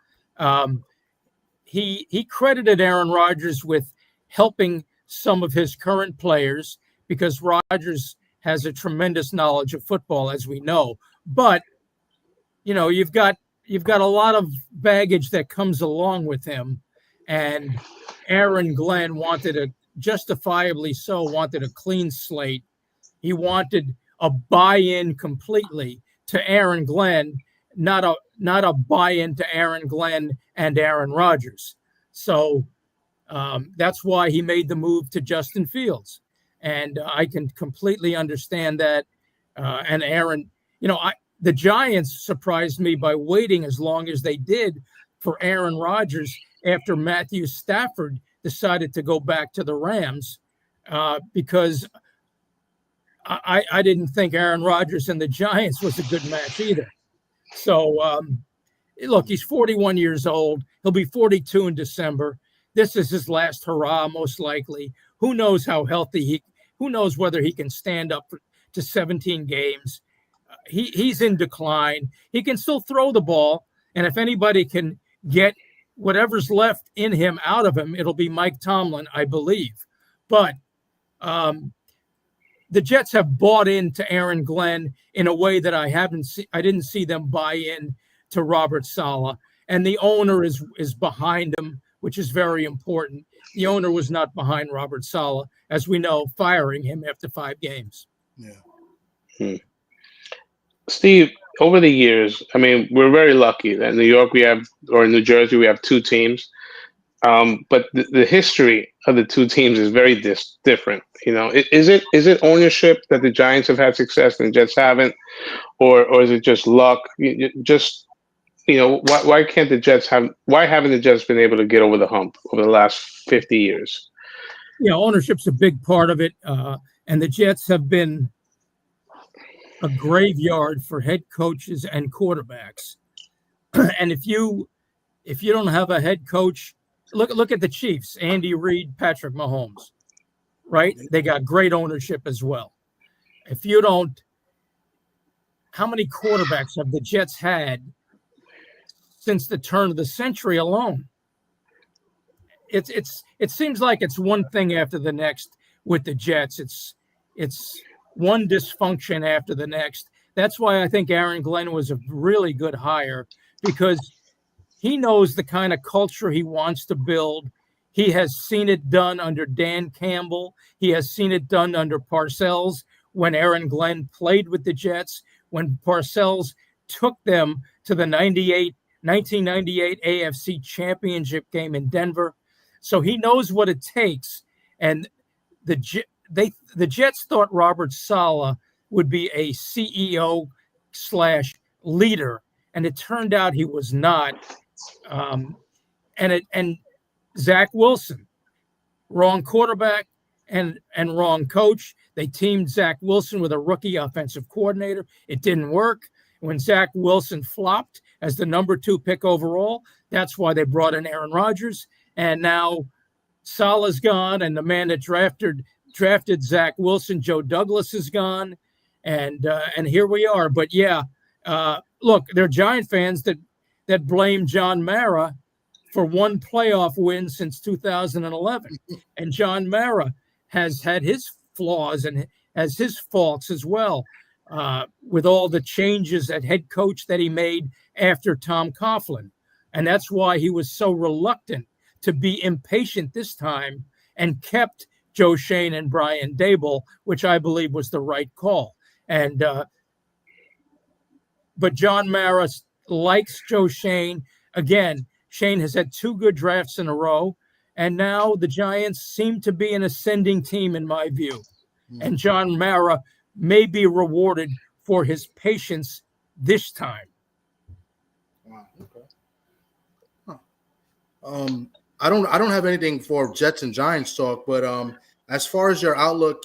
He credited Aaron Rodgers with helping some of his current players because Rodgers has a tremendous knowledge of football, as we know. But you've got a lot of baggage that comes along with him, and Aaron Glenn justifiably wanted a clean slate. He wanted a buy-in completely to Aaron Glenn, not a buy-in to Aaron Glenn and Aaron Rodgers. So that's why he made the move to Justin Fields, and I can completely understand that. And Aaron, the Giants surprised me by waiting as long as they did for Aaron Rodgers after Matthew Stafford decided to go back to the Rams because I didn't think Aaron Rodgers and the Giants was a good match either. So, look, he's 41 years old. He'll be 42 in December. This is his last hurrah, most likely. Who knows how healthy who knows whether he can stand up to 17 games. He's in decline. He can still throw the ball. And if anybody can get whatever's left in him out of him, it'll be Mike Tomlin, I believe. But the Jets have bought into Aaron Glenn in a way that I didn't see them buy in to Robert Saleh. And the owner is behind him, which is very important. The owner was not behind Robert Saleh, as we know, firing him after 5 games.
Yeah.
Steve, over the years, I mean, we're very lucky that in New York or in New Jersey, we have 2 teams. But the history of the 2 teams is very different. You know, is it ownership that the Giants have had success and the Jets haven't, or is it just luck? Why can't the Jets why haven't the Jets been able to get over the hump over the last 50 years?
Ownership's a big part of it. And the Jets have been a graveyard for head coaches and quarterbacks. And if you don't have a head coach, look at the Chiefs, Andy Reid, Patrick Mahomes, right? They got great ownership as well. If you don't, how many quarterbacks have the Jets had since the turn of the century alone? It seems like it's one thing after the next with the Jets. It's one dysfunction after the next. That's why I think Aaron Glenn was a really good hire, because he knows the kind of culture he wants to build. He has seen it done under Dan Campbell. He has seen it done under Parcells when Aaron Glenn played with the Jets, when Parcells took them to the 1998 AFC Championship game in Denver. So he knows what it takes. And the Jets thought Robert Saleh would be a CEO / leader, and it turned out he was not. And Zach Wilson, wrong quarterback and wrong coach. They teamed Zach Wilson with a rookie offensive coordinator. It didn't work. When Zach Wilson flopped as the number 2 pick overall, that's why they brought in Aaron Rodgers. And now Saleh's gone, and the man that drafted Zach Wilson, Joe Douglas, is gone, and here we are. But look, there are Giant fans that blame John Mara for 1 playoff win since 2011, and John Mara has had his flaws and has his faults as well, with all the changes at head coach that he made after Tom Coughlin, and that's why he was so reluctant to be impatient this time and kept Joe Schoen and Brian Daboll, which I believe was the right call. And but John Mara likes Joe Schoen. Again, Schoen has had 2 good drafts in a row, and now the Giants seem to be an ascending team in my view. And John Mara may be rewarded for his patience this time.
Wow. Okay. Huh. I don't have anything for Jets and Giants talk, but as far as your outlook,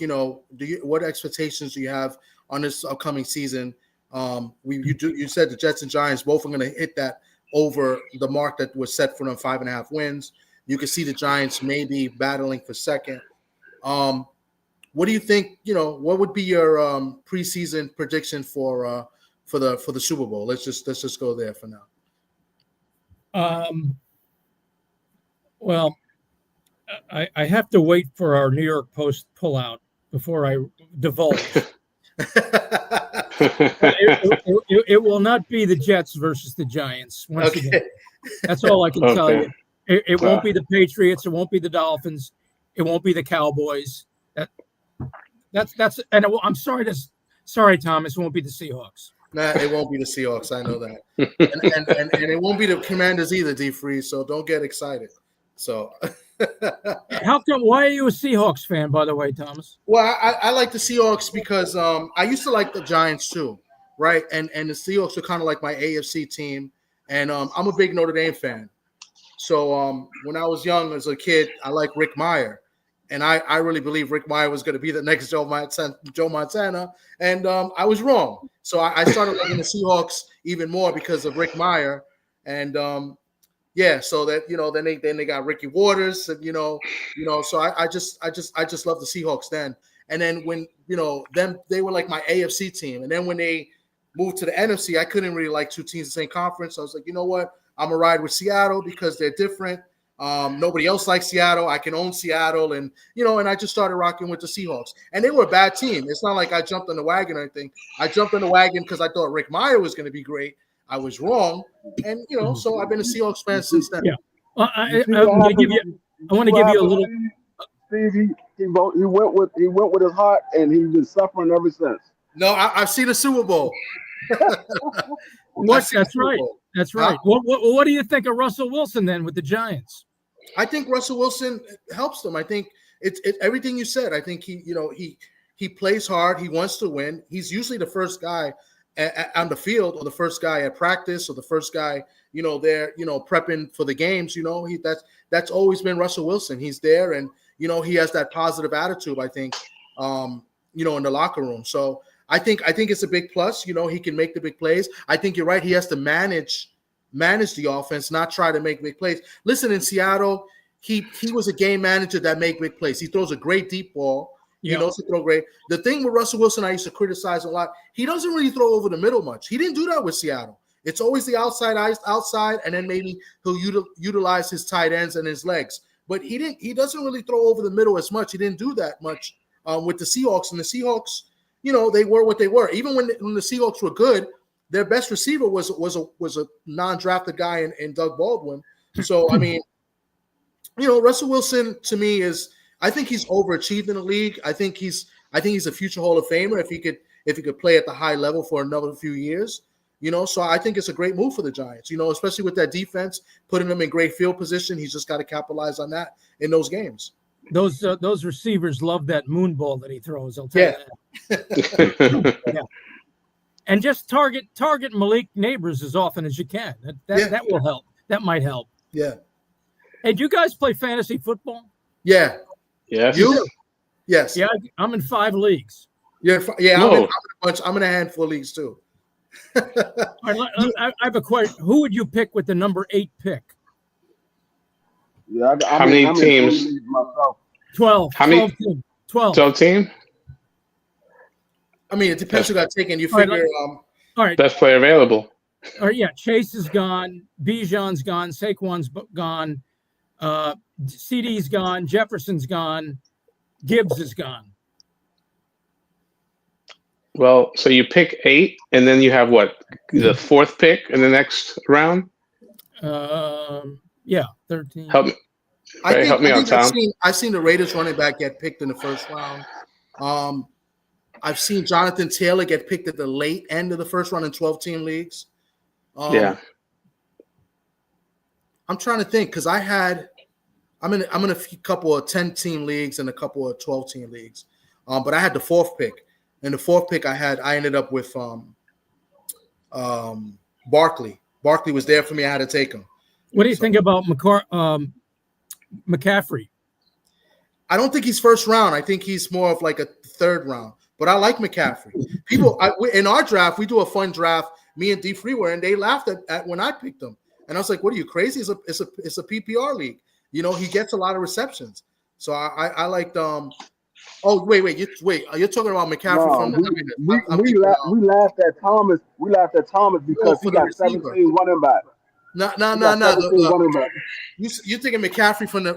what expectations do you have on this upcoming season? You said the Jets and Giants both are going to hit that over the mark that was set for them, 5.5 wins. You can see the Giants maybe battling for second. What do you think? What would be your preseason prediction for the Super Bowl? Let's just go there for now.
Well, I have to wait for our New York Post pullout before I divulge. It will not be the Jets versus the Giants. Once again, that's all I can tell you. It won't be the Patriots. It won't be the Dolphins. It won't be the Cowboys. That's. And I'm sorry, Thomas. It won't be the Seahawks.
Nah, it won't be the Seahawks. I know that, and it won't be the Commanders either, D. Freeze. So don't get excited. So,
how come? Why are you a Seahawks fan, by the way, Thomas?
Well, I like the Seahawks because I used to like the Giants too, right? And the Seahawks are kind of like my AFC team, and I'm a big Notre Dame fan. So when I was young as a kid, I liked Rick Meyer. And I really believe Rick Meyer was going to be the next Joe Montana. And I was wrong. So I started liking the Seahawks even more because of Rick Meyer. And so that, then they got Ricky Waters, and so I just love the Seahawks then. And then when them, they were like my AFC team. And then when they moved to the NFC, I couldn't really like two teams in the same conference. So I was like, you know what? I'm gonna ride with Seattle because they're different. Nobody else likes Seattle. I can own Seattle, and and I just started rocking with the Seahawks. And they were a bad team. It's not like I jumped on the wagon or anything. I jumped on the wagon because I thought Rick Meyer was going to be great. I was wrong, and so I've been a Seahawks fan since then.
Yeah, well, I want to give you a little.
Steve, he went with his heart, and he's been suffering ever since.
No, I've seen the Super Bowl.
That's right. That's right. What do you think of Russell Wilson then with the Giants?
I think Russell Wilson helps them. I think it's everything you said. I think he plays hard. He wants to win. He's usually the first guy on the field, or the first guy at practice, or the first guy there prepping for the games. That's always been Russell Wilson. He's there, and he has that positive attitude. I think in the locker room. So I think it's a big plus. He can make the big plays. I think you're right. He has to manage the offense, not try to make big plays. Listen, in Seattle, he was a game manager that made big plays. He throws a great deep ball. He knows to throw great. The thing with Russell Wilson, I used to criticize a lot. He doesn't really throw over the middle much. He didn't do that with Seattle. It's always the outside, and then maybe he'll utilize his tight ends and his legs. But he doesn't really throw over the middle as much. He didn't do that much with the Seahawks. And the Seahawks, they were what they were. Even when the Seahawks were good, their best receiver was a non-drafted guy in Doug Baldwin. So I mean, Russell Wilson to me I think he's overachieved in the league. I think he's a future Hall of Famer if he could play at the high level for another few years. So I think it's a great move for the Giants. Especially with that defense, putting them in great field position. He's just got to capitalize on that in those games.
Those receivers love that moon ball that he throws. I'll tell you that. Yeah. And just target Malik Neighbors as often as you can. That will help. That might help.
Yeah.
Hey, do you guys play fantasy football?
Yeah.
Yes.
You? Yes.
Yeah, I'm in 5 leagues.
Yeah. I'm in a bunch. I'm in a handful of leagues too.
All right, I have a question. Who would you pick with the number 8 pick?
Yeah,
How many teams?
12.
How many?
12
team?
I mean, it depends who got taken. You figure.
All right.
Best player available.
All right. Yeah. Chase is gone. Bijan's gone. Saquon's gone. CD's gone. Jefferson's gone. Gibbs is gone.
Well, so you pick 8, and then you have what? The 4th pick in the next round?
Yeah, 13.
Help me. Help me out, Tom.
I've seen the Raiders running back get picked in the first round. I've seen Jonathan Taylor get picked at the late end of the first round in 12-team leagues.
Yeah.
I'm trying to think because I'm in a couple of 10-team leagues and a couple of 12-team leagues. But I had the 4th pick. And the 4th pick I ended up with Barkley. Barkley was there for me. I had to take him.
What do you think about McCaffrey?
I don't think he's first round. I think he's more of like a 3rd round. But I like McCaffrey. In our draft, we do a fun draft. Me and D Free were, and they laughed at when I picked him. And I was like, "What are you crazy? It's a PPR league. He gets a lot of receptions." So I liked. Oh wait! You're talking about McCaffrey from the
we laughed at Thomas. We laughed at Thomas because he got 17 running back.
No. You're thinking McCaffrey from the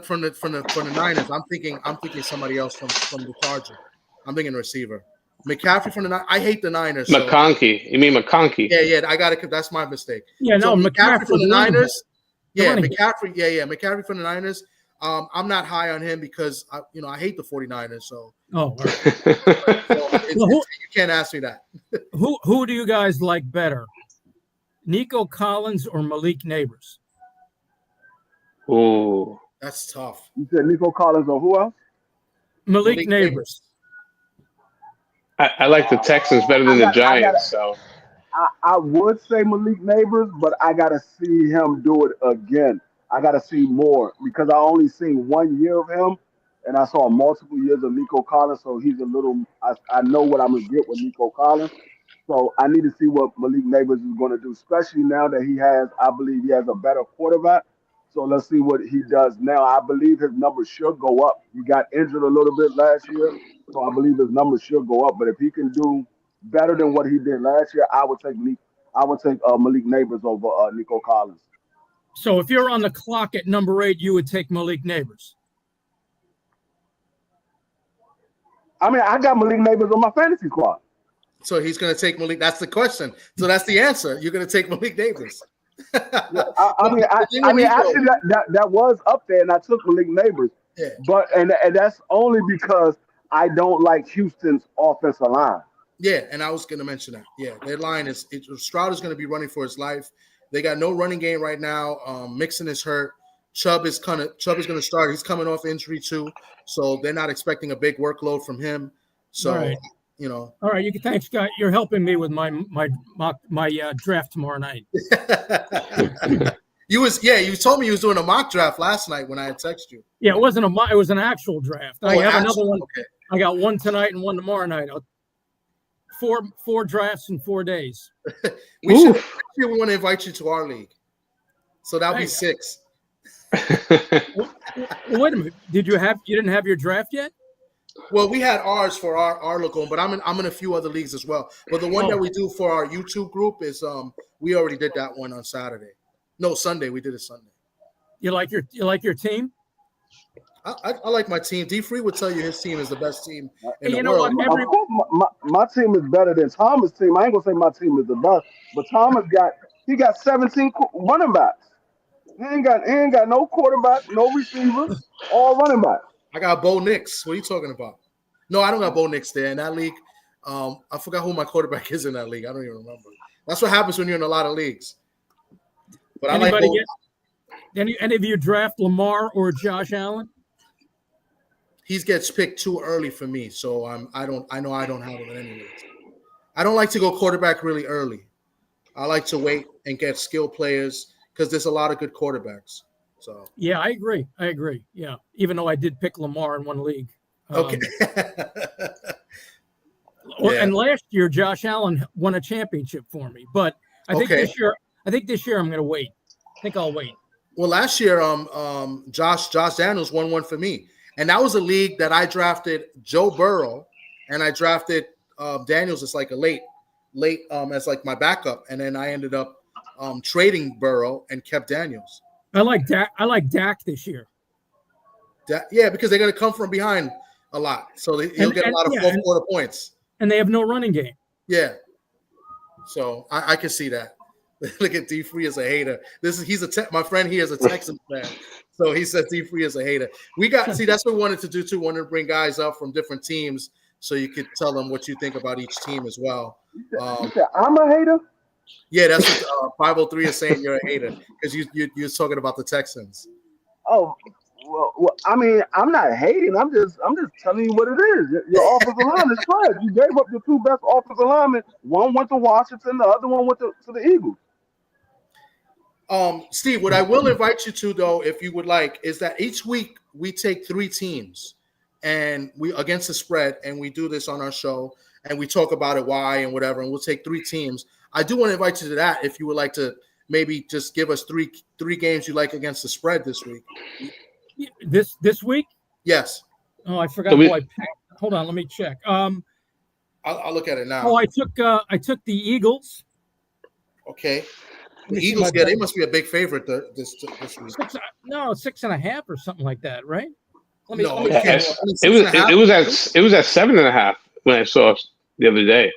Niners. I'm thinking somebody else from the Chargers. I'm thinking receiver. McCaffrey from the Niners. I hate the Niners.
McConkey. You mean McConkey?
Yeah. I got it. That's my mistake.
Yeah, no.
McCaffrey from the Niners. Yeah, McCaffrey. Yeah. McCaffrey from the Niners. I'm not high on him because I hate the 49ers. So,
all right.
You can't ask me that.
Who do you guys like better, Nico Collins or Malik Neighbors?
Oh,
that's tough.
You said Nico Collins or who else?
Malik Neighbors.
I like the Texans better than the Giants. So
I would say Malik Neighbors, but I gotta see him do it again. I got to see more because I only seen 1 year of him, and I saw multiple years of Nico Collins. So he's a little. I know what I'm gonna get with Nico Collins. So I need to see what Malik Neighbors is going to do, especially now that I believe he has a better quarterback. So let's see what he does now. I believe his numbers should go up. He got injured a little bit last year, so I believe his numbers should go up. But if he can do better than what he did last year, I would take Malik Neighbors over Nico Collins.
So if you're on the clock at number 8, you would take Malik Neighbors.
I mean, I got Malik Neighbors on my fantasy squad.
So he's going to take Malik. That's the question. So that's the answer. You're going to take Malik Neighbors.
Yeah, I mean, actually, that was up there, and I took Malik Neighbors.
Yeah.
But and that's only because I don't like Houston's offensive line.
Yeah, and I was going to mention that. Yeah, their line is Stroud is going to be running for his life. They got no running game right now. Mixon is hurt. Chubb is going to start. He's coming off injury too, so they're not expecting a big workload from him. So.
Right.
You know.
All right, thanks, Scott. You're helping me with my draft tomorrow night.
You told me you was doing a mock draft last night when I had texted you.
Yeah, it wasn't it was an actual draft. I have another one.
Okay.
I got one tonight and one tomorrow night. Four drafts in 4 days.
we want to invite you to our league, so that'll be 6.
Wait a minute. You didn't have your draft yet?
Well, we had ours for our look on, but I'm in a few other leagues as well. But the one that we do for our YouTube group is we already did that one on Saturday. No, Sunday. We did it Sunday.
You like your team?
I like my team. D Free would tell you his team is the best team in the
world.
My team is better than Thomas' team. I ain't gonna say my team is the best, but Thomas got 17 running backs. He ain't got no quarterback, no receivers, all running backs.
I got Bo Nix. What are you talking about? No, I don't got Bo Nix there in that league. I forgot who my quarterback is in that league. I don't even remember. That's what happens when you're in a lot of leagues. But
any of you draft Lamar or Josh Allen?
He gets picked too early for me, so I know I don't have him in any leagues. I don't like to go quarterback really early. I like to wait and get skill players because there's a lot of good quarterbacks. So
yeah, I agree. Yeah, even though I did pick Lamar in one league.
Okay.
And last year, Josh Allen won a championship for me. But I think this year I'm going to wait. I think I'll wait.
Well, last year, Josh Daniels won one for me, and that was a league that I drafted Joe Burrow, and I drafted Daniels as like a late as like my backup, and then I ended up trading Burrow and kept Daniels.
I like Dak this year.
Yeah, because they're going to come from behind a lot, so he'll get a lot of fourth quarter points.
And they have no running game.
Yeah, so I can see that. Look at D Free as a hater. My friend here is a Texans fan, so he said D Free is a hater. That's what we wanted to do too. Wanted to bring guys up from different teams so you could tell them what you think about each team as well.
You said I'm a hater.
Yeah, that's what 503 is saying. You're a hater because you're talking about the Texans.
Oh, well, I mean, I'm not hating. I'm just telling you what it is. Your offensive line is trash. You gave up your 2 best offensive linemen. One went to Washington. The other one went to the Eagles.
Steve, what I will invite you to, though, if you would like, is that each week we take 3 teams and we against the spread, and we do this on our show, and we talk about it, why and whatever, and we'll take 3 teams. I do want to invite you to that if you would like to maybe just give us three games you like against the spread this week.
This week?
Yes.
Oh, I forgot who I picked. Hold on, let me check.
I'll look at it now.
Oh, I took the Eagles.
Okay. The Eagles, they must be a big favorite this week.
6.5 or something like that, right?
It was at 7.5 when I saw it the other day.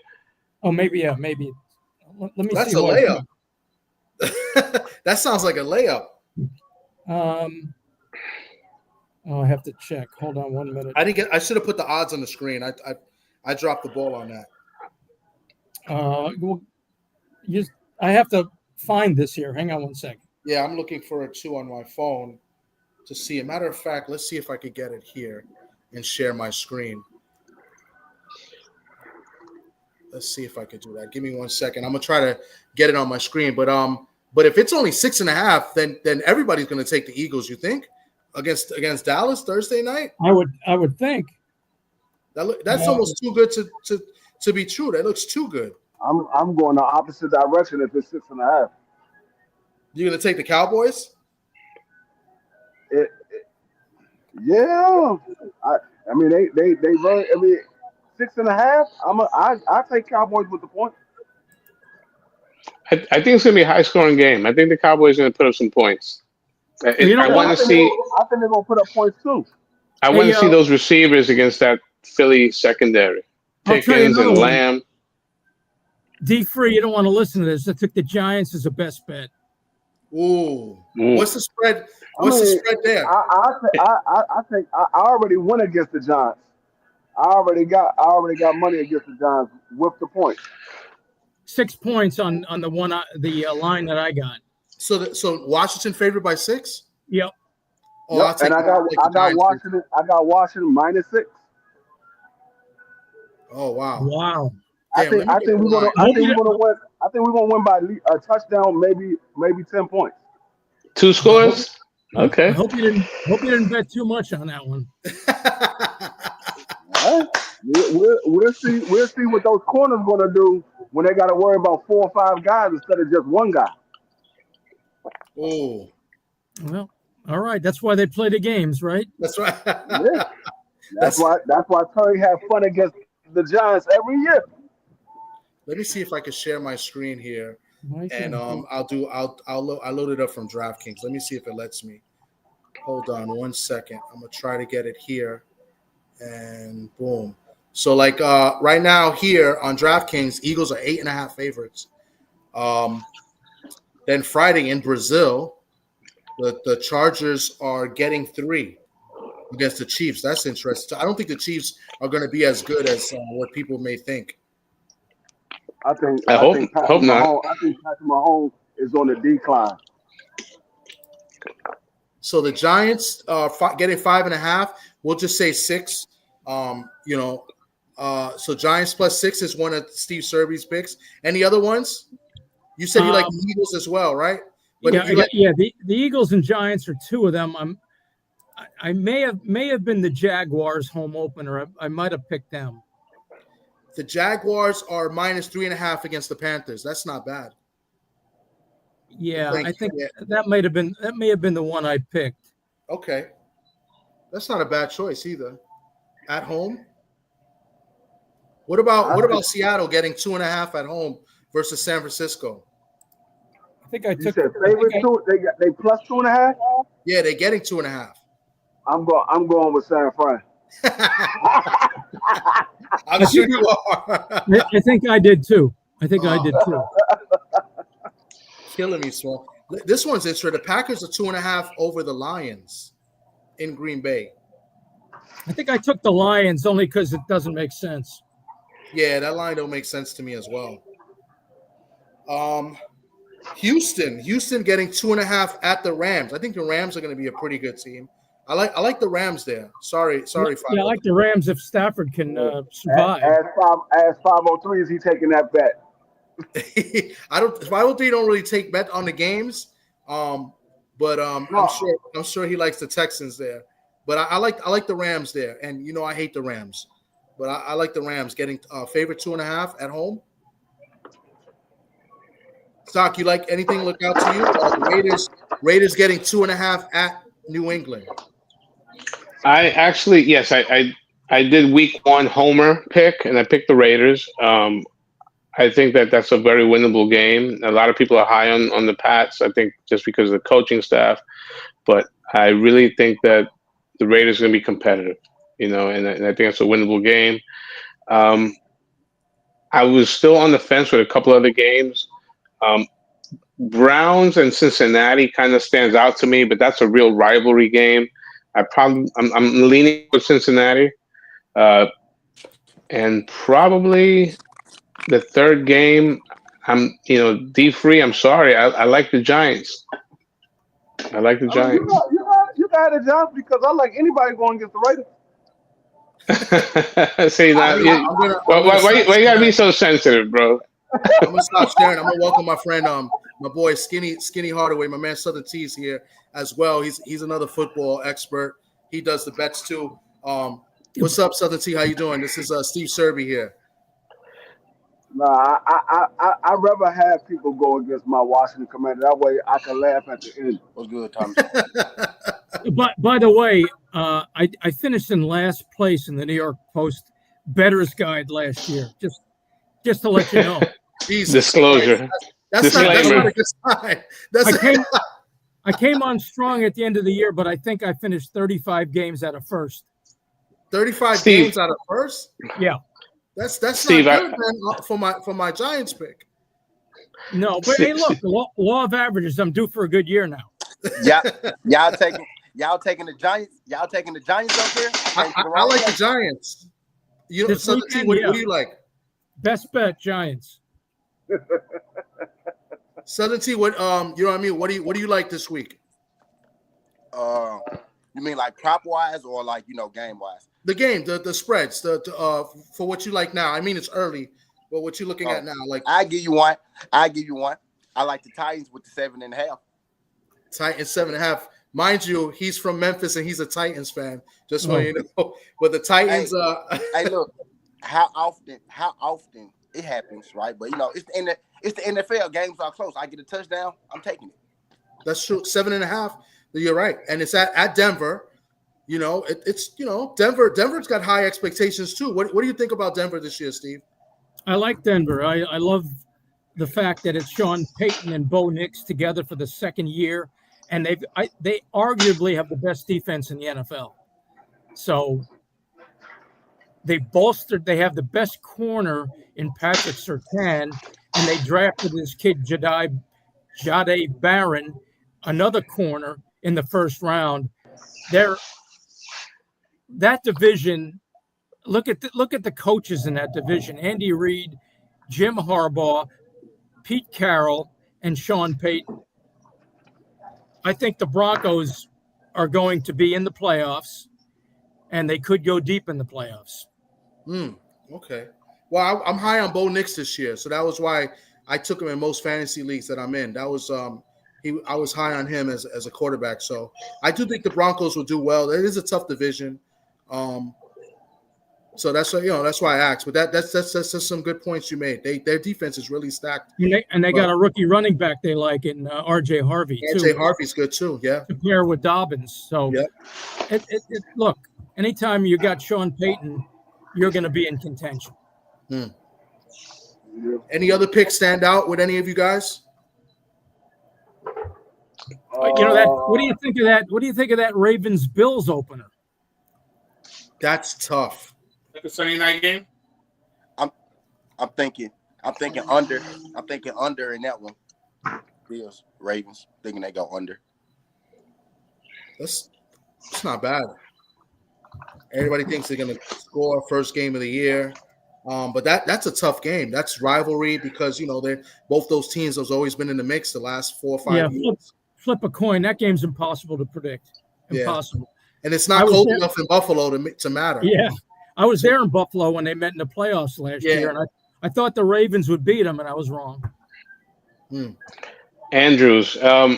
Oh, maybe. Let me
That's
see.
A layup. That sounds like a layup.
I have to check. Hold on 1 minute.
I should have put the odds on the screen. I dropped the ball on that.
I have to find this here. Hang on 1 second.
Yeah, I'm looking for it too on my phone to see. A matter of fact, let's see if I could get it here and share my screen. Let's see if I could do that. Give me 1 second. I'm gonna try to get it on my screen. But But if it's only 6.5, then everybody's going to take the Eagles. You think against Dallas Thursday night?
I would think.
That's almost too good to be true. That looks too good.
I'm going the opposite direction if it's 6.5.
You're going to take the Cowboys?
Yeah. I mean they run. I mean 6.5. I take Cowboys with the point.
I think it's going to be a high-scoring game. I think the Cowboys are going to put up some points. I want to see.
I think they're going to put up points too.
I want to see those receivers against that Philly secondary. Pickens and Lamb.
D-Free, you don't want to listen to this. I took the Giants as a best bet.
Ooh. What's the spread? The spread there?
I think I already went against the Giants. I already got money against the Giants with the point.
6 points on the line that I got.
So Washington favored by 6?
Yep.
Oh,
yep. And I got Washington. I got Washington -6.
Oh wow.
Wow.
I think we're gonna win. I think we're gonna win by a touchdown, maybe 10 points.
2 scores. Okay.
I hope you didn't bet too much on that one.
Right. We'll see what those corners gonna do when they got to worry about 4 or 5 guys instead of just one guy.
Oh.
Well, all right. That's why they play the games, right?
That's right.
Yeah. That's why Terry have fun against the Giants every year.
Let me see if I can share my screen here, and I'll load it up from DraftKings. Let me see if it lets me. Hold on 1 second. I'm gonna try to get it here, and boom. So like right now here on DraftKings, Eagles are 8.5 favorites. Then Friday in Brazil, the Chargers are getting 3 against the Chiefs. That's interesting. I don't think the Chiefs are going to be as good as what people may think.
I hope not. I think Patrick Mahomes is on the decline.
So the Giants are getting 5.5. We'll just say 6. So Giants +6 is one of Steve Serby's picks. Any other ones? You said you like the Eagles as well, right? But
the Eagles and Giants are 2 of them. I may have been the Jaguars home opener. I might have picked them.
The Jaguars are -3.5 against the Panthers. That's not bad.
Yeah, I think that may have been the one I picked.
Okay, that's not a bad choice either. At home. What about Seattle getting 2.5 at home versus San Francisco?
I think I took
favorite 2. They +2.5.
Yeah, they're getting 2.5.
I'm going with San Fran.
I'm sure you are.
I think I did too.
Killing me, Swamp. This one's interesting. The Packers are 2.5 over the Lions in Green Bay.
I think I took the Lions only because it doesn't make sense.
Yeah, that line don't make sense to me as well. Houston getting 2.5 at the Rams. I think the Rams are going to be a pretty good team. I like the Rams there. Sorry.
Yeah, I like the Rams if Stafford can survive.
As 503, is he taking that bet?
503 don't really take bet on the games. But I'm sure he likes the Texans there. But I like the Rams there, and I hate the Rams, but I like the Rams getting favorite 2.5 at home. Stock, you like anything look out to you? The Raiders getting 2.5 at New England.
I actually, yes, I did week 1 homer pick, and I picked the Raiders. I think that's a very winnable game. A lot of people are high on the Pats, I think, just because of the coaching staff. But I really think that the Raiders are going to be competitive, and I think it's a winnable game. I was still on the fence with a couple other games. Browns and Cincinnati kind of stands out to me, but that's a real rivalry game. I'm leaning with Cincinnati, and probably the third game. D-Free. I'm sorry. I like the Giants. I like the Giants.
You got the Giants because I like anybody going against the Raiders.
See, why you gotta be so sensitive, bro?
I'm gonna stop sharing. I'm gonna welcome my friend my boy Skinny Hardaway, my man Southern T's here as well. He's another football expert. He does the bets too. What's up, Southern T? How you doing? This is Steve Serby here.
No, I rather have people go against my Washington Commander. That way I can laugh at the end.
What's good, Tommy?
But by the way, I finished in last place in the New York Post Bettors Guide last year. Just to let you know.
Disclosure.
That's not a good sign.
I came on strong at the end of the year, but I think I finished 35 games out of first.
35 games out of first?
Yeah.
That's
Steve,
not good, man, for my Giants pick.
No, but hey, look, the law of averages. I'm due for a good year now.
Yeah, y'all taking the Giants. Y'all taking the Giants up there?
I like the Giants. You know, Southern T, what do you like?
Best bet, Giants.
Southern T, what you know what I mean? What do you like this week?
You mean like prop wise or like game wise?
The game, the spreads, for what you like now. I mean, it's early, but what you looking at now? Like,
I give you one. I like the Titans with the 7.5.
Titans 7.5. Mind you, he's from Memphis and he's a Titans fan. Just so you know. But the Titans.
Hey, look, how often it happens, right? But it's the NFL. Games are close. I get a touchdown, I'm taking it.
That's true. 7.5. You're right, and it's at Denver. It's Denver's got high expectations too. What do you think about Denver this year, Steve?
I like Denver. I love the fact that it's Sean Payton and Bo Nix together for the second year, and they arguably have the best defense in the NFL. So they have the best corner in Patrick Surtain, and they drafted this kid Jahdae Barron, another corner in the first round. That division, look at the coaches in that division: Andy Reid, Jim Harbaugh, Pete Carroll, and Sean Payton. I think the Broncos are going to be in the playoffs, and they could go deep in the playoffs.
Okay. Well, I'm high on Bo Nix this year, so that was why I took him in most fantasy leagues that I'm in. That was I was high on him as a quarterback, so I do think the Broncos will do well. It is a tough division. So that's why I asked. But that's just some good points you made. Their defense is really stacked.
And they got a rookie running back they like in R.J. Harvey.
R.J. Harvey's good too. Yeah.
To pair with Dobbins. So look, anytime you got Sean Payton, you're going to be in contention.
Any other picks stand out with any of you guys?
What do you think of that? What do you think of that Ravens Bills opener?
That's tough.
Like a Sunday night game.
I'm thinking under. I'm thinking under in that one. Bills, Ravens, thinking they go under.
It's not bad. Everybody thinks they're gonna score first game of the year. But that's a tough game. That's rivalry because they both those teams have always been in the mix the last 4 or 5 years.
Flip a coin. That game's impossible to predict. Impossible.
And it's not cold enough in Buffalo to matter.
Yeah. I was there in Buffalo when they met in the playoffs last year, and I thought the Ravens would beat them, and I was wrong.
Andrews, so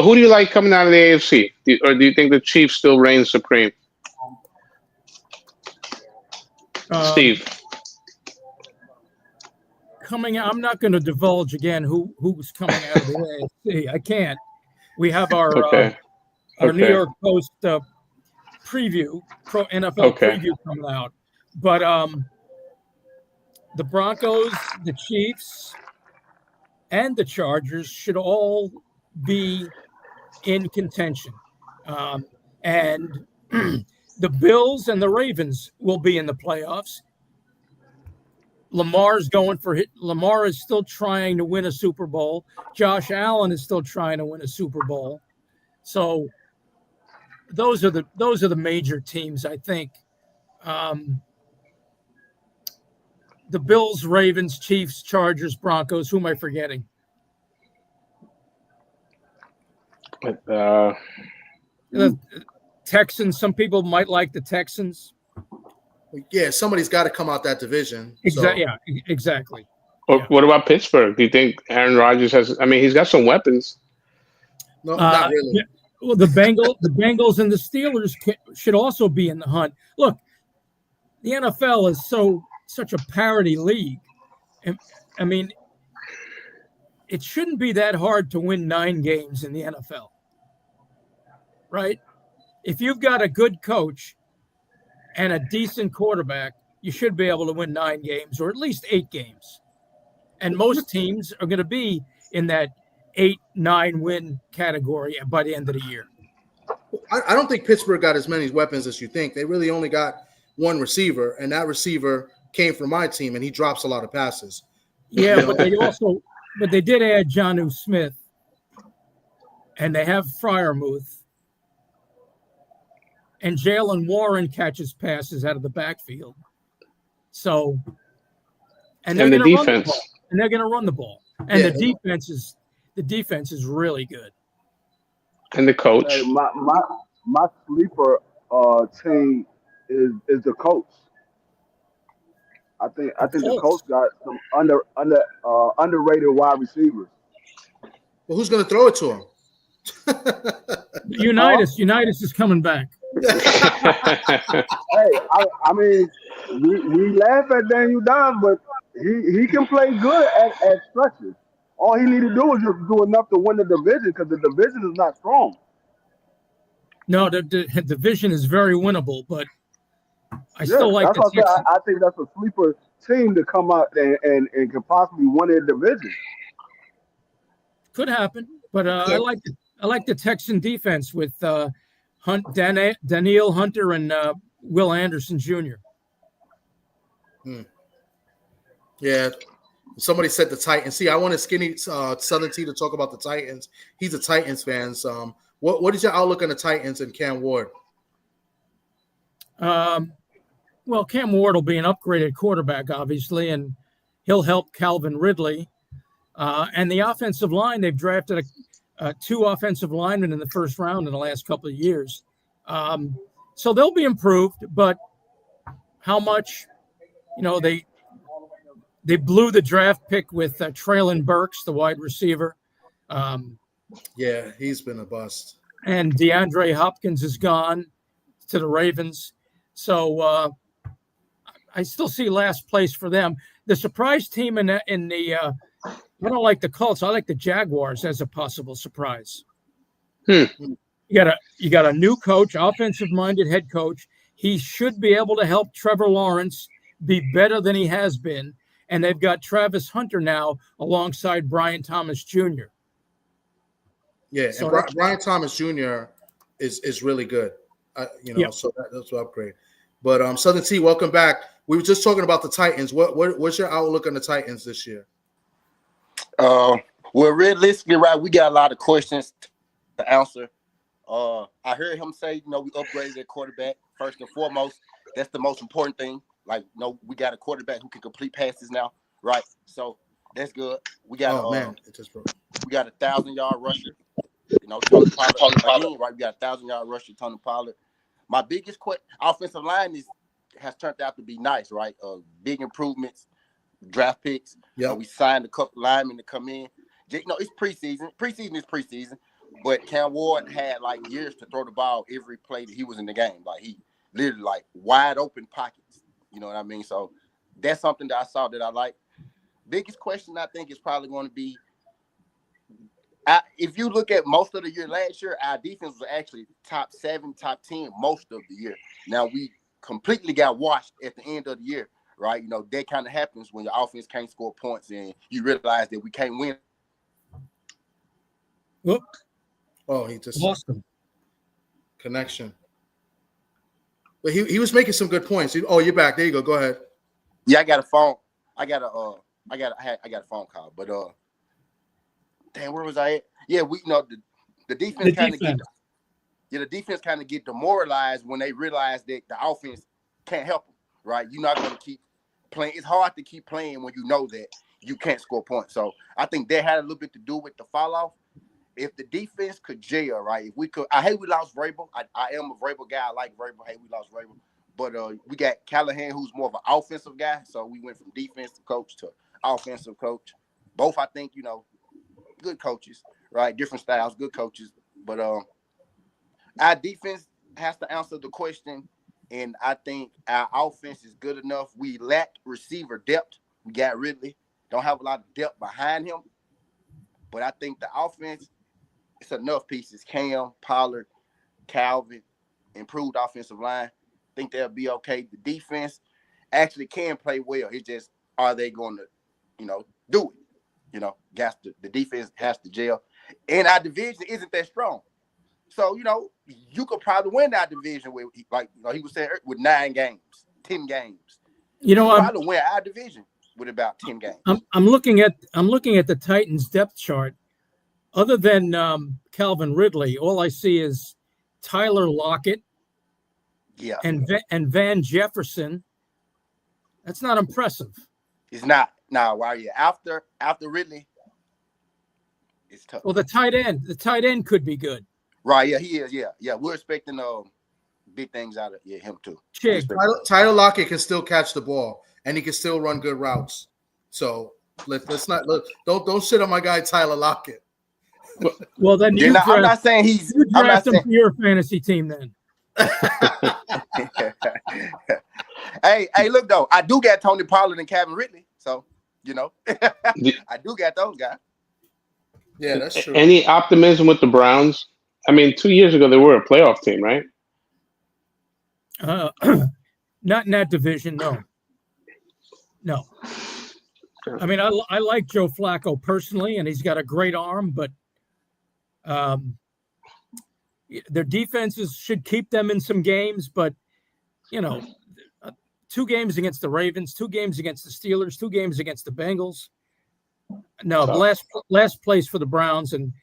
who do you like coming out of the AFC? Or do you think the Chiefs still reign supreme? Steve.
Coming out, I'm not going to divulge again who's coming out of the AFC. I can't. We have our New York Post preview, pro NFL preview coming out. But the Broncos, the Chiefs, and the Chargers should all be in contention. And the Bills and the Ravens will be in the playoffs. Lamar is still trying to win a Super Bowl. Josh Allen is still trying to win a Super Bowl. So those are the major teams, I think. The Bills, Ravens, Chiefs, Chargers, Broncos. Who am I forgetting? The Texans. Some people might like the Texans.
Yeah, somebody's got to come out that division.
Exactly. Yeah, exactly.
Or what about Pittsburgh? Do you think Aaron Rodgers has? I mean, he's got some weapons.
No, not really.
Yeah. Well, the Bengals and the Steelers should also be in the hunt. Look, the NFL is such a parity league. And, I mean, it shouldn't be that hard to win 9 games in the NFL, right? If you've got a good coach and a decent quarterback, you should be able to win 9 games or at least 8 games. And most teams are going to be in that 8-9 win category by the end of the year.
I don't think Pittsburgh got as many weapons as you think. They really only got one receiver, and that receiver came from my team, and he drops a lot of passes.
Yeah, but they did add Jonnu Smith, and they have Freiermuth, and Jalen Warren catches passes out of the backfield. So, and they're
the
going to run the
defense.
ball, and they're going to run the ball, and
Yeah.
the defense is really good.
And the coach.
Hey, my sleeper team is the Colts. I think the Colts got some underrated wide receivers.
Well, who's going to throw it to him?
Unitas is coming back.
Hey, I mean, we laugh at Daniel Don, but he can play good at stretches. All he need to do is just do enough to win the division because the division is not strong.
No, the division is very winnable, but I still like the Texans.
I think that's a sleeper team to come out and can possibly win a division.
Could happen, but I like the Texan defense with Danielle Hunter and Will Anderson Jr.
Yeah. Somebody said the Titans. See, I wanted Skinny Southern T to talk about the Titans. He's a Titans fan. What is your outlook on the Titans and Cam Ward?
Well, Cam Ward will be an upgraded quarterback, obviously, and he'll help Calvin Ridley. And the offensive line, they've drafted 2 offensive linemen in the first round in the last couple of years. So they'll be improved, but how much, they blew the draft pick with Traylon Burks, the wide receiver.
Yeah, he's been a bust.
And DeAndre Hopkins is gone to the Ravens. So I still see last place for them. The surprise team in the I don't like the Colts. I like the Jaguars as a possible surprise. You got a new coach, offensive-minded head coach. He should be able to help Trevor Lawrence be better than he has been. And they've got Travis Hunter now alongside Brian Thomas Jr.
Yeah,
So
and Brian Thomas Jr. is really good.
Yep.
So that's an upgrade. But Southern T, welcome back. We were just talking about the Titans. What's your outlook on the Titans this year?
Well, realistically, right, we got a lot of questions to answer. I heard him say, we upgraded at quarterback first and foremost. That's the most important thing. Like, we got a quarterback who can complete passes now, right? So that's good. We got
it just broke.
We got a 1,000-yard rusher. Tony Pollard again, right? We got a 1,000-yard rusher, Tony Pollard. My biggest offensive line has turned out to be nice, right? Big improvements, draft picks.
Yeah,
we signed a couple linemen to come in. It's preseason. Preseason is preseason. But Cam Ward had years to throw the ball every play that he was in the game. He literally wide open pockets. You know what I mean? So that's something that I saw that I like. Biggest question I think is probably going to be, if you look at most of the year last year, our defense was actually top 7, top 10 most of the year. Now we completely got washed at the end of the year, right? That kind of happens when your offense can't score points and you realize that we can't win.
Whoop.
Oh, he just
lost him.
Connection. But he was making some good points. You're back. There you go. Go ahead.
Yeah, I got a phone. I got a phone call. But damn, where was I at? Yeah, the defense kind of the defense kind of get demoralized when they realize that the offense can't help them. Right? You're not going to keep playing. It's hard to keep playing when you know that you can't score points. So I think that had a little bit to do with the fall off. If the defense could jail, right? If we could, I hate we lost Vrabel. I am a Vrabel guy. I like Vrabel. Hey, we lost Vrabel. But we got Callahan, who's more of an offensive guy. So we went from defensive coach to offensive coach. Both, I think, good coaches, right? Different styles, good coaches. But our defense has to answer the question, and I think our offense is good enough. We lack receiver depth. We got Ridley. Don't have a lot of depth behind him. But I think the offense, it's enough pieces. Cam, Pollard, Calvin, improved offensive line. I think they'll be okay. The defense actually can play well. It's just, are they going to, do it? The defense has to gel. And our division isn't that strong. So, you could probably win that division with, he was saying, with 9 games, 10 games. Probably win our division with about 10 games.
I'm looking at the Titans depth chart. Other than Calvin Ridley, all I see is Tyler Lockett, and Van Jefferson. That's not impressive.
It's not. Now, why are you after Ridley? It's tough.
Well, the tight end could be good.
Right? Yeah, he is. Yeah. We're expecting big things out of him too.
Tyler Lockett can still catch the ball, and he can still run good routes. So let's not don't shit on my guy Tyler Lockett.
Well, then
I'm not saying he's.
I'm not saying for your fantasy team then.
Hey, look though, I do got Tony Pollard and Calvin Ridley, so I do got those guys.
Yeah, that's true.
Any optimism with the Browns? I mean, 2 years ago they were a playoff team, right?
Not in that division, no. I mean, I like Joe Flacco personally, and he's got a great arm, but their defenses should keep them in some games. But 2 games against the Ravens, 2 games against the Steelers, 2 games against the Bengals. No, last place for the Browns, and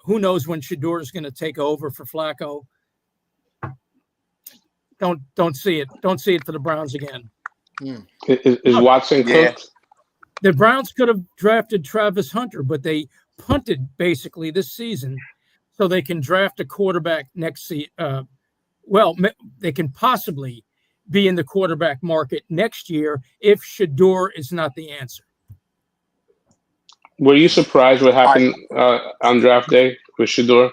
who knows when Shador is going to take over for Flacco. Don't see it. Don't see it for the Browns again.
Is Watson cooked?
The Browns could have drafted Travis Hunter, but they punted basically this season so they can draft a quarterback next season. They can possibly be in the quarterback market next year if Shador is not the answer.
Were you surprised what happened on draft day with Shador?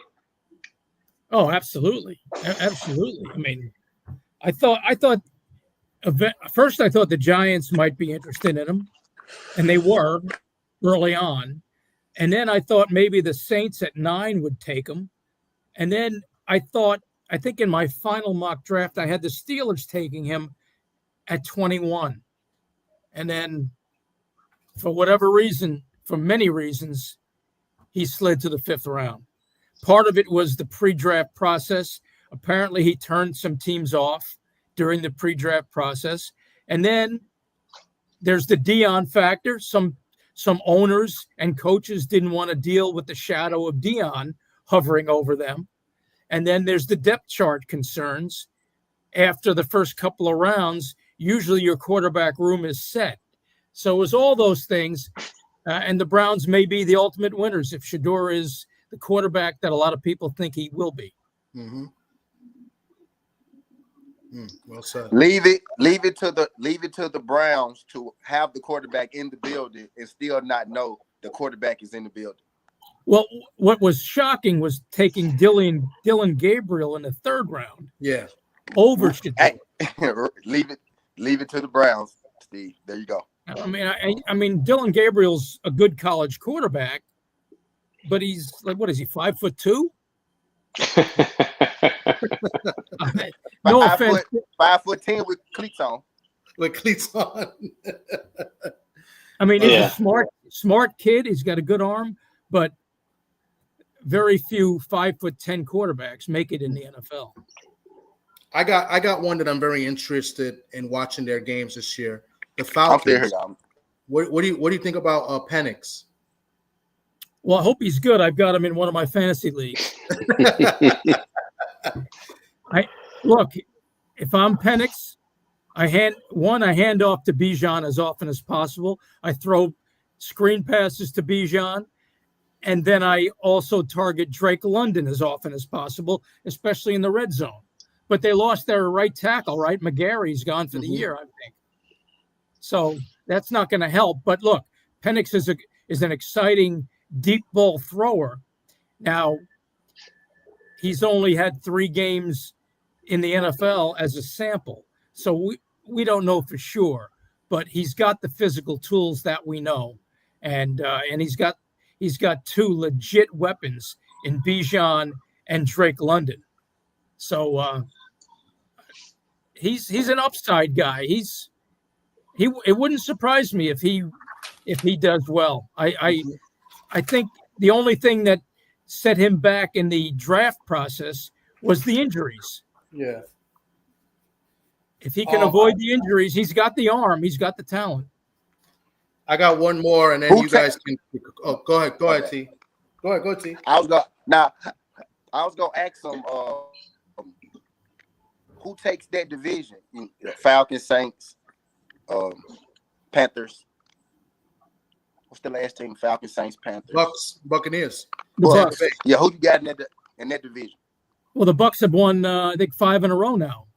Oh, absolutely. Absolutely. I mean, I thought the Giants might be interested in him, and they were early on. And then I thought maybe the Saints at 9 would take him. And then I think in my final mock draft, I had the Steelers taking him at 21. And then for whatever reason, for many reasons, he slid to the 5th round. Part of it was the pre-draft process. Apparently, he turned some teams off during the pre-draft process. And then there's the Dion factor. Some owners and coaches didn't want to deal with the shadow of Dion hovering over them. And then there's the depth chart concerns. After the first couple of rounds, usually your quarterback room is set. So it was all those things. And the Browns may be the ultimate winners if Shador is the quarterback that a lot of people think he will be.
Mm-hmm. Well said.
Leave it to the Browns to have the quarterback in the building and still not know the quarterback is in the building.
Well, what was shocking was taking Dylan Gabriel in the 3rd round.
Yeah.
Over Shador.
Hey, leave it to the Browns, Steve. There you go.
I mean, Dylan Gabriel's a good college quarterback, but he's like, what is he, 5'2"? No offense.
5'10" with cleats on.
With cleats on.
I mean, he's a smart kid. He's got a good arm, but very few 5'10" quarterbacks make it in the NFL.
I got one that I'm very interested in watching their games this year. The Falcons. What do you think about Penix?
Well, I hope he's good. I've got him in one of my fantasy leagues. Look, if I'm Penix, I hand off to Bijan as often as possible. I throw screen passes to Bijan, and then I also target Drake London as often as possible, especially in the red zone. But they lost their right tackle, right? McGarry's gone for the year, I think. So that's not going to help. But look, Penix is an exciting deep ball thrower. Now, he's only had 3 games in the NFL as a sample, so we don't know for sure. But he's got the physical tools that we know, and he's got 2 legit weapons in Bijan and Drake London. So he's an upside guy. It wouldn't surprise me if he does well. I think the only thing that set him back in the draft process was the injuries.
Yeah.
If he can avoid the injuries, he's got the arm, he's got the talent.
I got one more, and then you guys can. Oh, go ahead, T. Go ahead, T.
I was gonna ask him who takes that division? Falcons, Saints, Panthers. What's the last team? Falcons, Saints, Panthers.
Buccaneers.
The Bucs.
Yeah, who you got in that division?
Well, the Bucs have won, I think, 5 in a row now.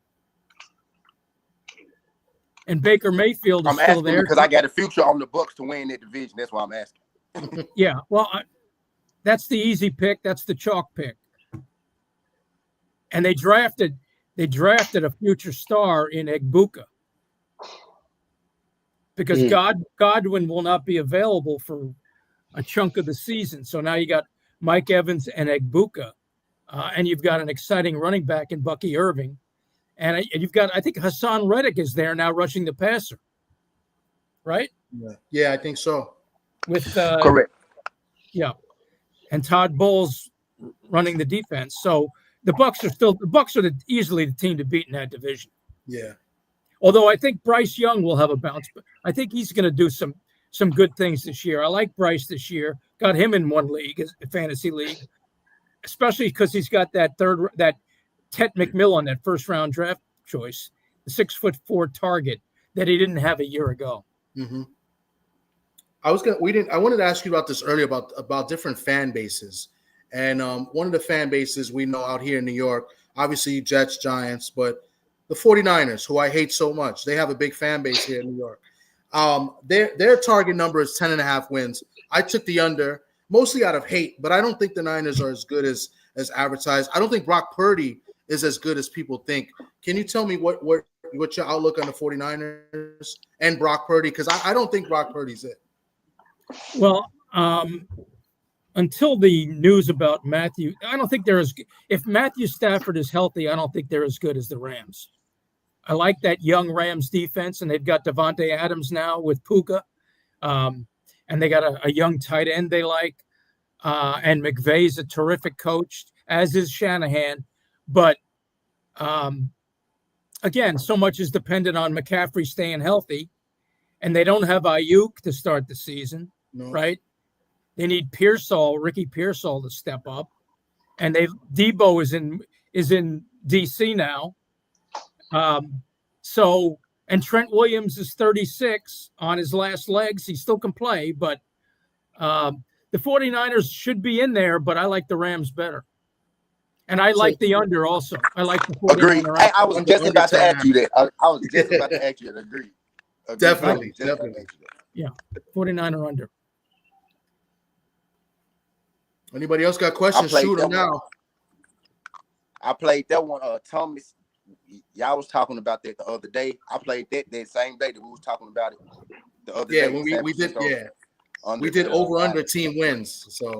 And Baker Mayfield is still there
because I got a future on the Bucs to win that division. That's why I'm asking.
Yeah, well, that's the easy pick. That's the chalk pick. And they drafted a future star in Egbuka because Godwin will not be available for a chunk of the season. So now you got Mike Evans and Egbuka, and you've got an exciting running back in Bucky Irving. And you've got, I think Hassan Reddick is there now rushing the passer, right?
Yeah, I think so.
With
correct.
Yeah, and Todd Bowles running the defense. So the Bucs are easily the team to beat in that division.
Yeah.
Although I think Bryce Young will have a bounce, but I think he's going to do some good things this year. I like Bryce this year. Got him in one league, a fantasy league, especially because he's got that Tet McMillan, that first round draft choice, the 6'4" target that he didn't have a year ago.
Mm-hmm. I wanted to ask you about this earlier about different fan bases. And one of the fan bases we know out here in New York, obviously Jets, Giants, but the 49ers, who I hate so much, they have a big fan base here in New York. Their target number is 10.5 wins. I took the under, mostly out of hate, but I don't think the Niners are as good as advertised. I don't think Brock Purdy is as good as people think. Can you tell me what your outlook on the 49ers and Brock Purdy? Because I don't think Brock Purdy's it.
Well, until the news about Matthew, I don't think if Matthew Stafford is healthy, I don't think they're as good as the Rams. I like that young Rams defense, and they've got Devontae Adams now with Puka. And they got a young tight end they like. And McVay's a terrific coach, as is Shanahan. But again, so much is dependent on McCaffrey staying healthy, and they don't have Ayuk to start the season, right? They need Ricky Pearsall to step up, and Debo is in DC now. And Trent Williams is 36 on his last legs. He still can play, but the 49ers should be in there, but I like the Rams better. And I like the under also. I like the 49ers.
Agreed. I was just about to ask you that. I was just about to ask you that. Agreed.
Definitely.
Yeah, 49er under.
Anybody else got questions? Shoot them now.
I played that one. Thomas, y'all was talking about that the other day. I played that same day that we was talking about it the other day.
Yeah, when we did. Yeah, we did over under team wins. So.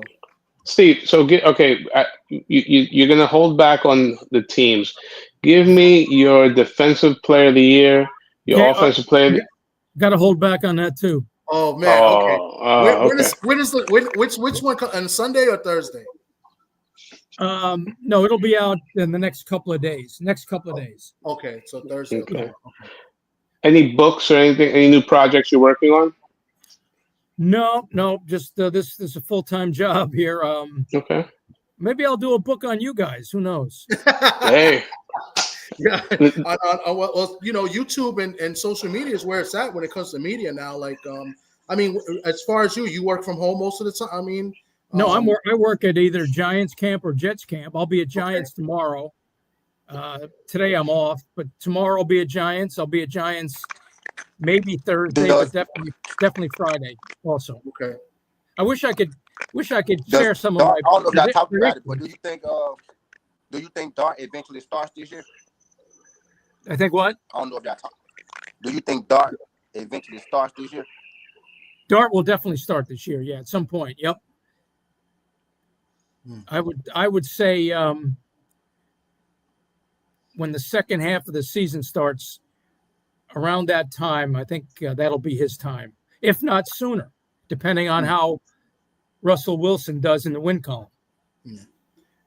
Steve, so you're going to hold back on the teams. Give me your defensive player of the year, your offensive player.
Got to hold back on that too.
Oh man, okay. Which one on Sunday or Thursday?
No, it'll be out in the next couple of days.
Okay, so Thursday. Okay.
Any books or anything? Any new projects you're working on?
No, just this is a full-time job here.
Okay.
Maybe I'll do a book on you guys. Who knows?
Hey.
Yeah. Well, YouTube and social media is where it's at when it comes to media now. Like, I mean, as far as you work from home most of the time. I mean,
no, I work at either Giants camp or Jets camp. I'll be at Giants tomorrow. Today I'm off, but tomorrow I'll be at Giants. I'll be at Giants maybe Thursday, but definitely Friday also.
Okay.
I wish I could share some of
Dart,
my.
I don't know if y'all talked about it, but do you think Dart eventually starts this year?
I think what?
I don't know if y'all talked. Do you think Dart eventually starts this year?
Dart will definitely start this year. Yeah, at some point. Yep. I would say when the second half of the season starts, around that time, I think that'll be his time, if not sooner, depending on how Russell Wilson does in the win column.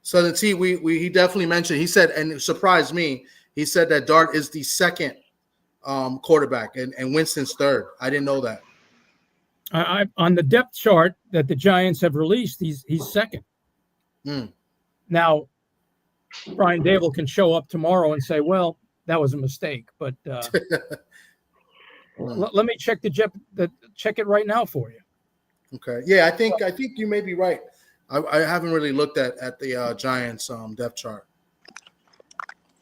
So the T, he definitely mentioned. He said, and it surprised me. He said that Dart is the second quarterback, and Winston's third. I didn't know that.
On the depth chart that the Giants have released, he's second. Now, Brian Dable can show up tomorrow and say, "Well, that was a mistake," but let me check check it right now for you.
Okay. Yeah, I think you may be right. I haven't really looked at the Giants depth chart.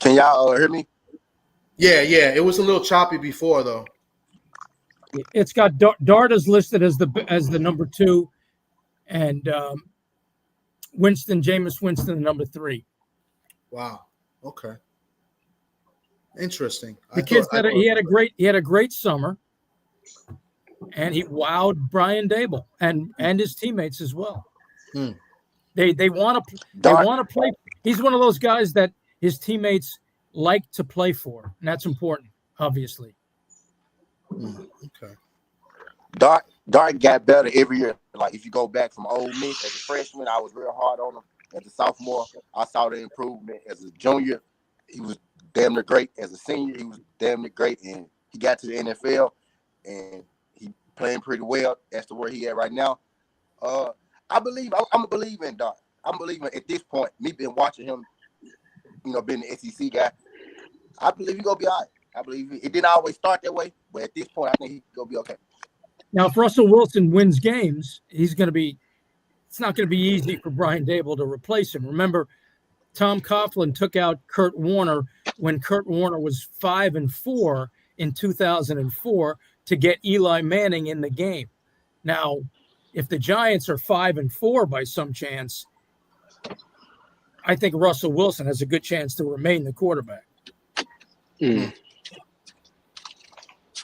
Can y'all hear me?
Yeah. It was a little choppy before though.
It's got Dart is listed as the number 2, and Jameis Winston, the number 3.
Wow. Okay. Interesting.
He had a great summer, and he wowed Brian Dable and his teammates as well. They want to play. He's one of those guys that his teammates like to play for, and that's important, obviously.
Okay.
Dart got better every year. Like if you go back from Ole Miss as a freshman, I was real hard on him. As a sophomore, I saw the improvement. As a junior, he was damn near great. As a senior, he was damn near great. And he got to the NFL, and he playing pretty well. That's the where he at right now. I'm a believer in Dart. I'm believing at this point, me been watching him, being the SEC guy, I believe he's going to be all right. I believe it didn't always start that way, but at this point, I think he's going to be okay.
Now, if Russell Wilson wins games, it's not going to be easy for Brian Dable to replace him. Remember, Tom Coughlin took out Kurt Warner when Kurt Warner was 5-4 in 2004 to get Eli Manning in the game. Now, if the Giants are 5-4 by some chance, I think Russell Wilson has a good chance to remain the quarterback.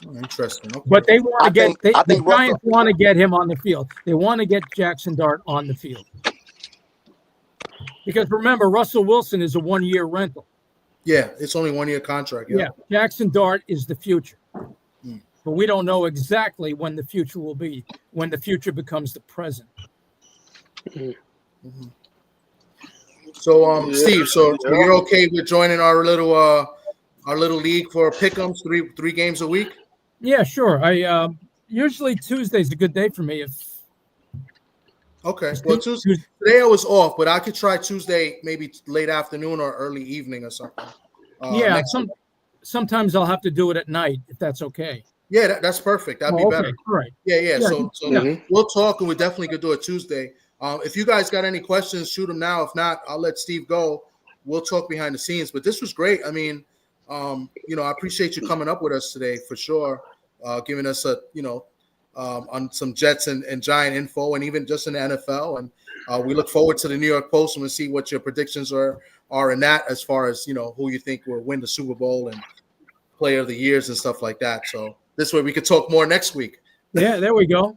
Interesting. Okay.
But they want to get the Giants want to get him on the field. They want to get Jackson Dart on the field. Because remember, Russell Wilson is a 1-year rental.
Yeah, it's only 1-year contract.
Yeah, Jackson Dart is the future. But we don't know exactly when the future will be, when the future becomes the present.
So, Steve, so you're okay with joining our little league for pick'ems, three games a week?
Yeah, sure. I usually Tuesday's a good day for me.
Okay. Well, today I was off, but I could try Tuesday, maybe late afternoon or early evening or something.
Sometimes I'll have to do it at night if that's okay.
Yeah, that's perfect. That'd be better.
All right.
Yeah. So we'll talk, and we definitely could do it Tuesday. If you guys got any questions, shoot them now. If not, I'll let Steve go. We'll talk behind the scenes. But this was great. I mean, I appreciate you coming up with us today for sure, giving us on some Jets and Giant info, and even just in the NFL. And we look forward to the New York Post, and we'll see what your predictions are in that, as far as who you think will win the Super Bowl and Player of the Years and stuff like that. So this way we could talk more next week.
Yeah, there we go.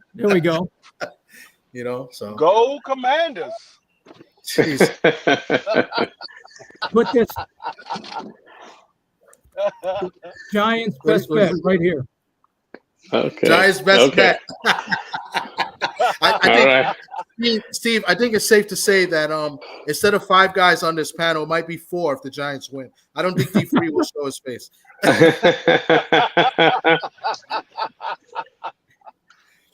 So
go Commanders.
Jeez.
Put this Giants best bet right here.
Okay.
Giants best bet.
I think,
Steve, I think it's safe to say that instead of 5 guys on this panel, it might be 4 if the Giants win. I don't think D3 will show his face.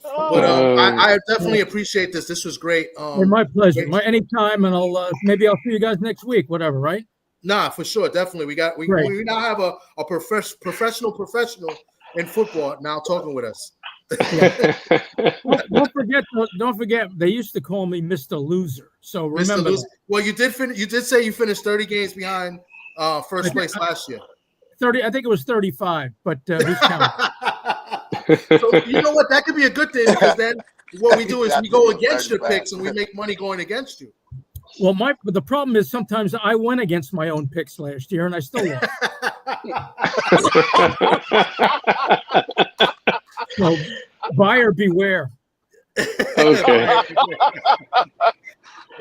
But I definitely appreciate this. This was great.
My pleasure. Anytime, and maybe I'll see you guys next week. Whatever, right?
Nah, for sure, definitely. We now have a professional in football now talking with us.
Yeah. Don't forget. They used to call me Mr. Loser. So remember.
Well, you did say you finished 30 games behind first place last year.
30. I think it was 35. But who's counting?
So you know what? That could be a good thing because then what we do is we go against your picks and we make money going against you.
Well, the problem is sometimes I went against my own picks last year and I still lost. So buyer beware.
Okay.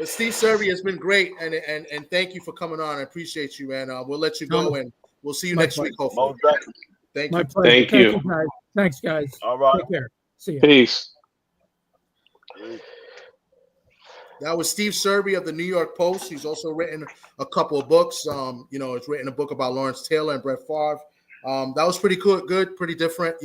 Steve Serby has been great, and thank you for coming on. I appreciate you, man. We'll let you go, and we'll see you next week, hopefully. Thank you.
My pleasure.
Thank you.
Guys. Thanks, guys.
All right.
Take care. See you.
Peace.
That was Steve Serby of the New York Post. He's also written a couple of books. He's written a book about Lawrence Taylor and Brett Favre. That was pretty cool, good, pretty different.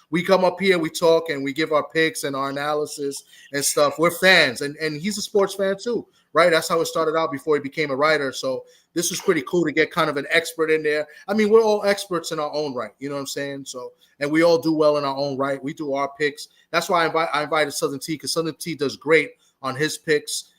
We come up here, we talk, and we give our picks and our analysis and stuff. We're fans, and he's a sports fan too, right? That's how it started out before he became a writer. So this was pretty cool to get kind of an expert in there. I mean, we're all experts in our own right, you know what I'm saying? So, and we all do well in our own right. We do our picks. That's why I invited Southern T, because Southern T does great on his picks.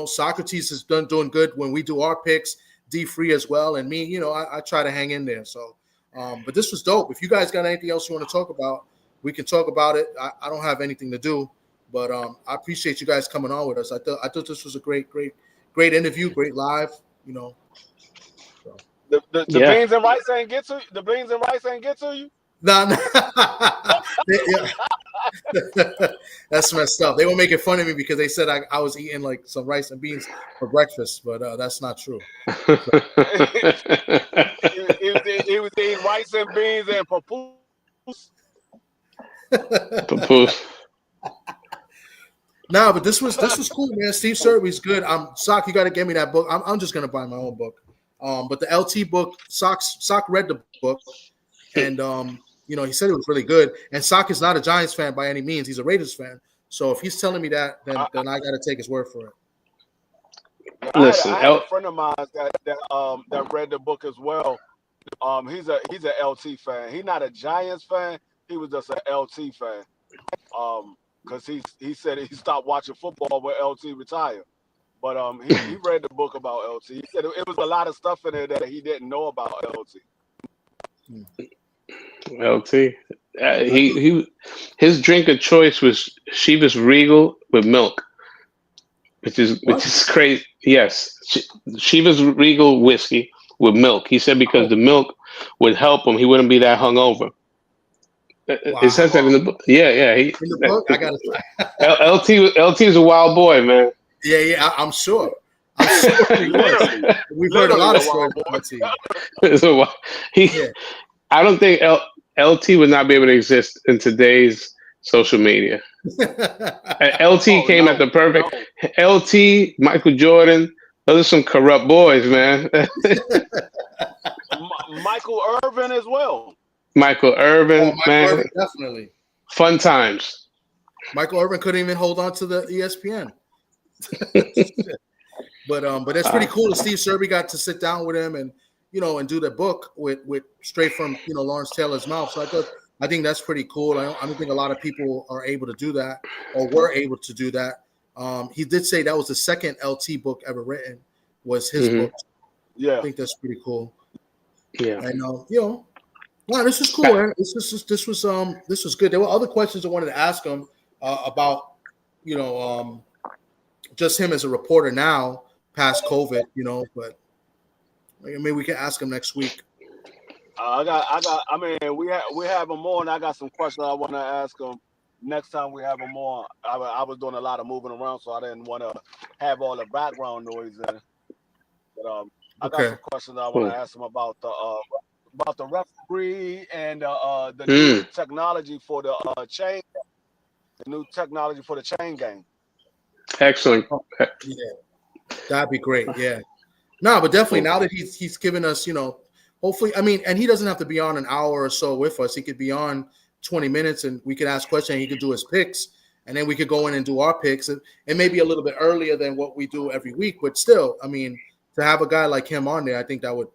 Socrates is doing good when we do our picks. D Free as well, and me. I try to hang in there. So. But this was dope. If you guys got anything else you want to talk about, we can talk about it. I don't have anything to do, but I appreciate you guys coming on with us. I thought this was a great interview, great live. So.
The beans and rice ain't get to you. The beans and rice ain't get to you.
Nah. That's messed up. They were making fun of me because they said I was eating like some rice and beans for breakfast, but that's not true.
He was eating rice and beans and papoose.
Papoose.
No, but this was cool, man. Steve Serby's good. Sock, you got to get me that book. I'm just gonna buy my own book. But the LT book, Sock read the book, and he said it was really good. And Sock is not a Giants fan by any means. He's a Raiders fan. So if he's telling me that, then I got to take his word for it.
Listen,
I had a friend of mine that read the book as well. He's a LT fan. He's not a Giants fan. He was just an LT fan. Because he said he stopped watching football when LT retired. But he read the book about LT. He said it was a lot of stuff in there that he didn't know about LT.
LT. His drink of choice was Chivas Regal with milk, which is crazy. Yes, Chivas Regal whiskey with milk. He said because the milk would help him, he wouldn't be that hungover. Wow. It says that in the book. Yeah.
In the book, I got to.
LT is a wild boy, man.
Yeah, I'm sure. We've heard a lot of stories about LT.
I don't think LT would not be able to exist in today's social media. LT came at the perfect. LT, Michael Jordan, those are some corrupt boys, man.
Michael Irvin as well.
Michael Irvin, man.
Irvin, definitely.
Fun times.
Michael Irvin couldn't even hold on to the ESPN. But that's pretty cool that Steve Serby got to sit down with him and do the book with straight from Lawrence Taylor's mouth. So I think that's pretty cool. I don't think a lot of people are able to do that or were able to do that. He did say that was the second LT book ever written, was his book.
Yeah,
I think that's pretty cool.
Yeah,
and wow, this is cool. Man. This was good. There were other questions I wanted to ask him about just him as a reporter now past COVID, but maybe we can ask him next week.
I mean, we have him on. I got some questions I want to ask him next time we have him on. I was doing a lot of moving around, so I didn't want to have all the background noise in. But I got some questions I want to ask him about the referee and the new technology for the chain. The new technology for the chain game.
Excellent.
Yeah, that'd be great. Yeah. No, but definitely now that he's given us, hopefully, and he doesn't have to be on an hour or so with us. He could be on 20 minutes and we could ask questions and he could do his picks and then we could go in and do our picks and maybe a little bit earlier than what we do every week. But still, to have a guy like him on there, I think that would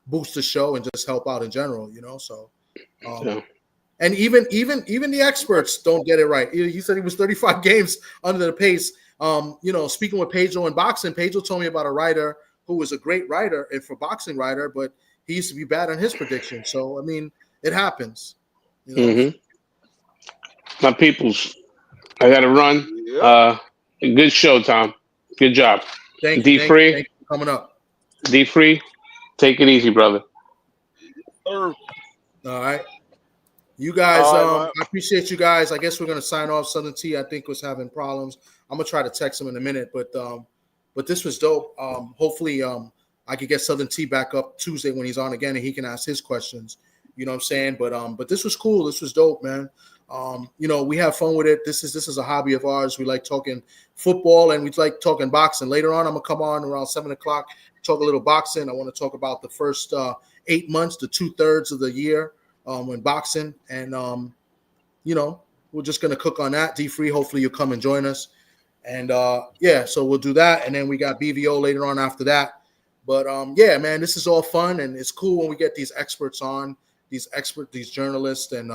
boost the show and just help out in general, So, and even the experts don't get it right. He said he was 35 games under the pace. Speaking with Pedro in boxing, Pedro told me about a writer who was a great writer and for boxing writer, but he used to be bad on his predictions. So, it happens.
My peoples, I got to run.
Yeah.
Good show, Tom. Good job.
Thank
D
you.
Free.
Thank you for coming up.
D Free. Take it easy, brother.
Sir.
All right. You guys,
All right, man.
I appreciate you guys. I guess we're gonna sign off. Southern T, I think, was having problems. I'm gonna try to text him in a minute, but this was dope. Hopefully, I could get Southern T back up Tuesday when he's on again, and he can ask his questions. You know what I'm saying? But this was cool. This was dope, man. We have fun with it. This is a hobby of ours. We like talking football and we like talking boxing. Later on, I'm gonna come on around 7:00, talk a little boxing. I want to talk about the first 8 months, the 2/3 of the year. When boxing, and we're just gonna cook on that. D Free, hopefully you'll come and join us, and so we'll do that, and then we got BVO later on after that. But man, this is all fun, and it's cool when we get these experts on, these journalists and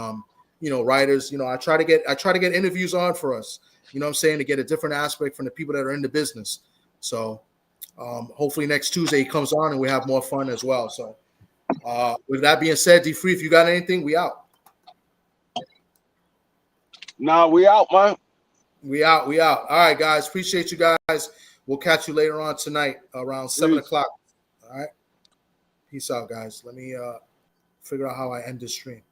writers. I try to get interviews on for us. You know what I'm saying, to get a different aspect from the people that are in the business. So hopefully next Tuesday he comes on and we have more fun as well. So. With that being said, D Free, if you got anything, we out.
Nah, we out, man.
We out. All right, guys. Appreciate you guys. We'll catch you later on tonight around 7:00. All right. Peace out, guys. Let me figure out how I end this stream.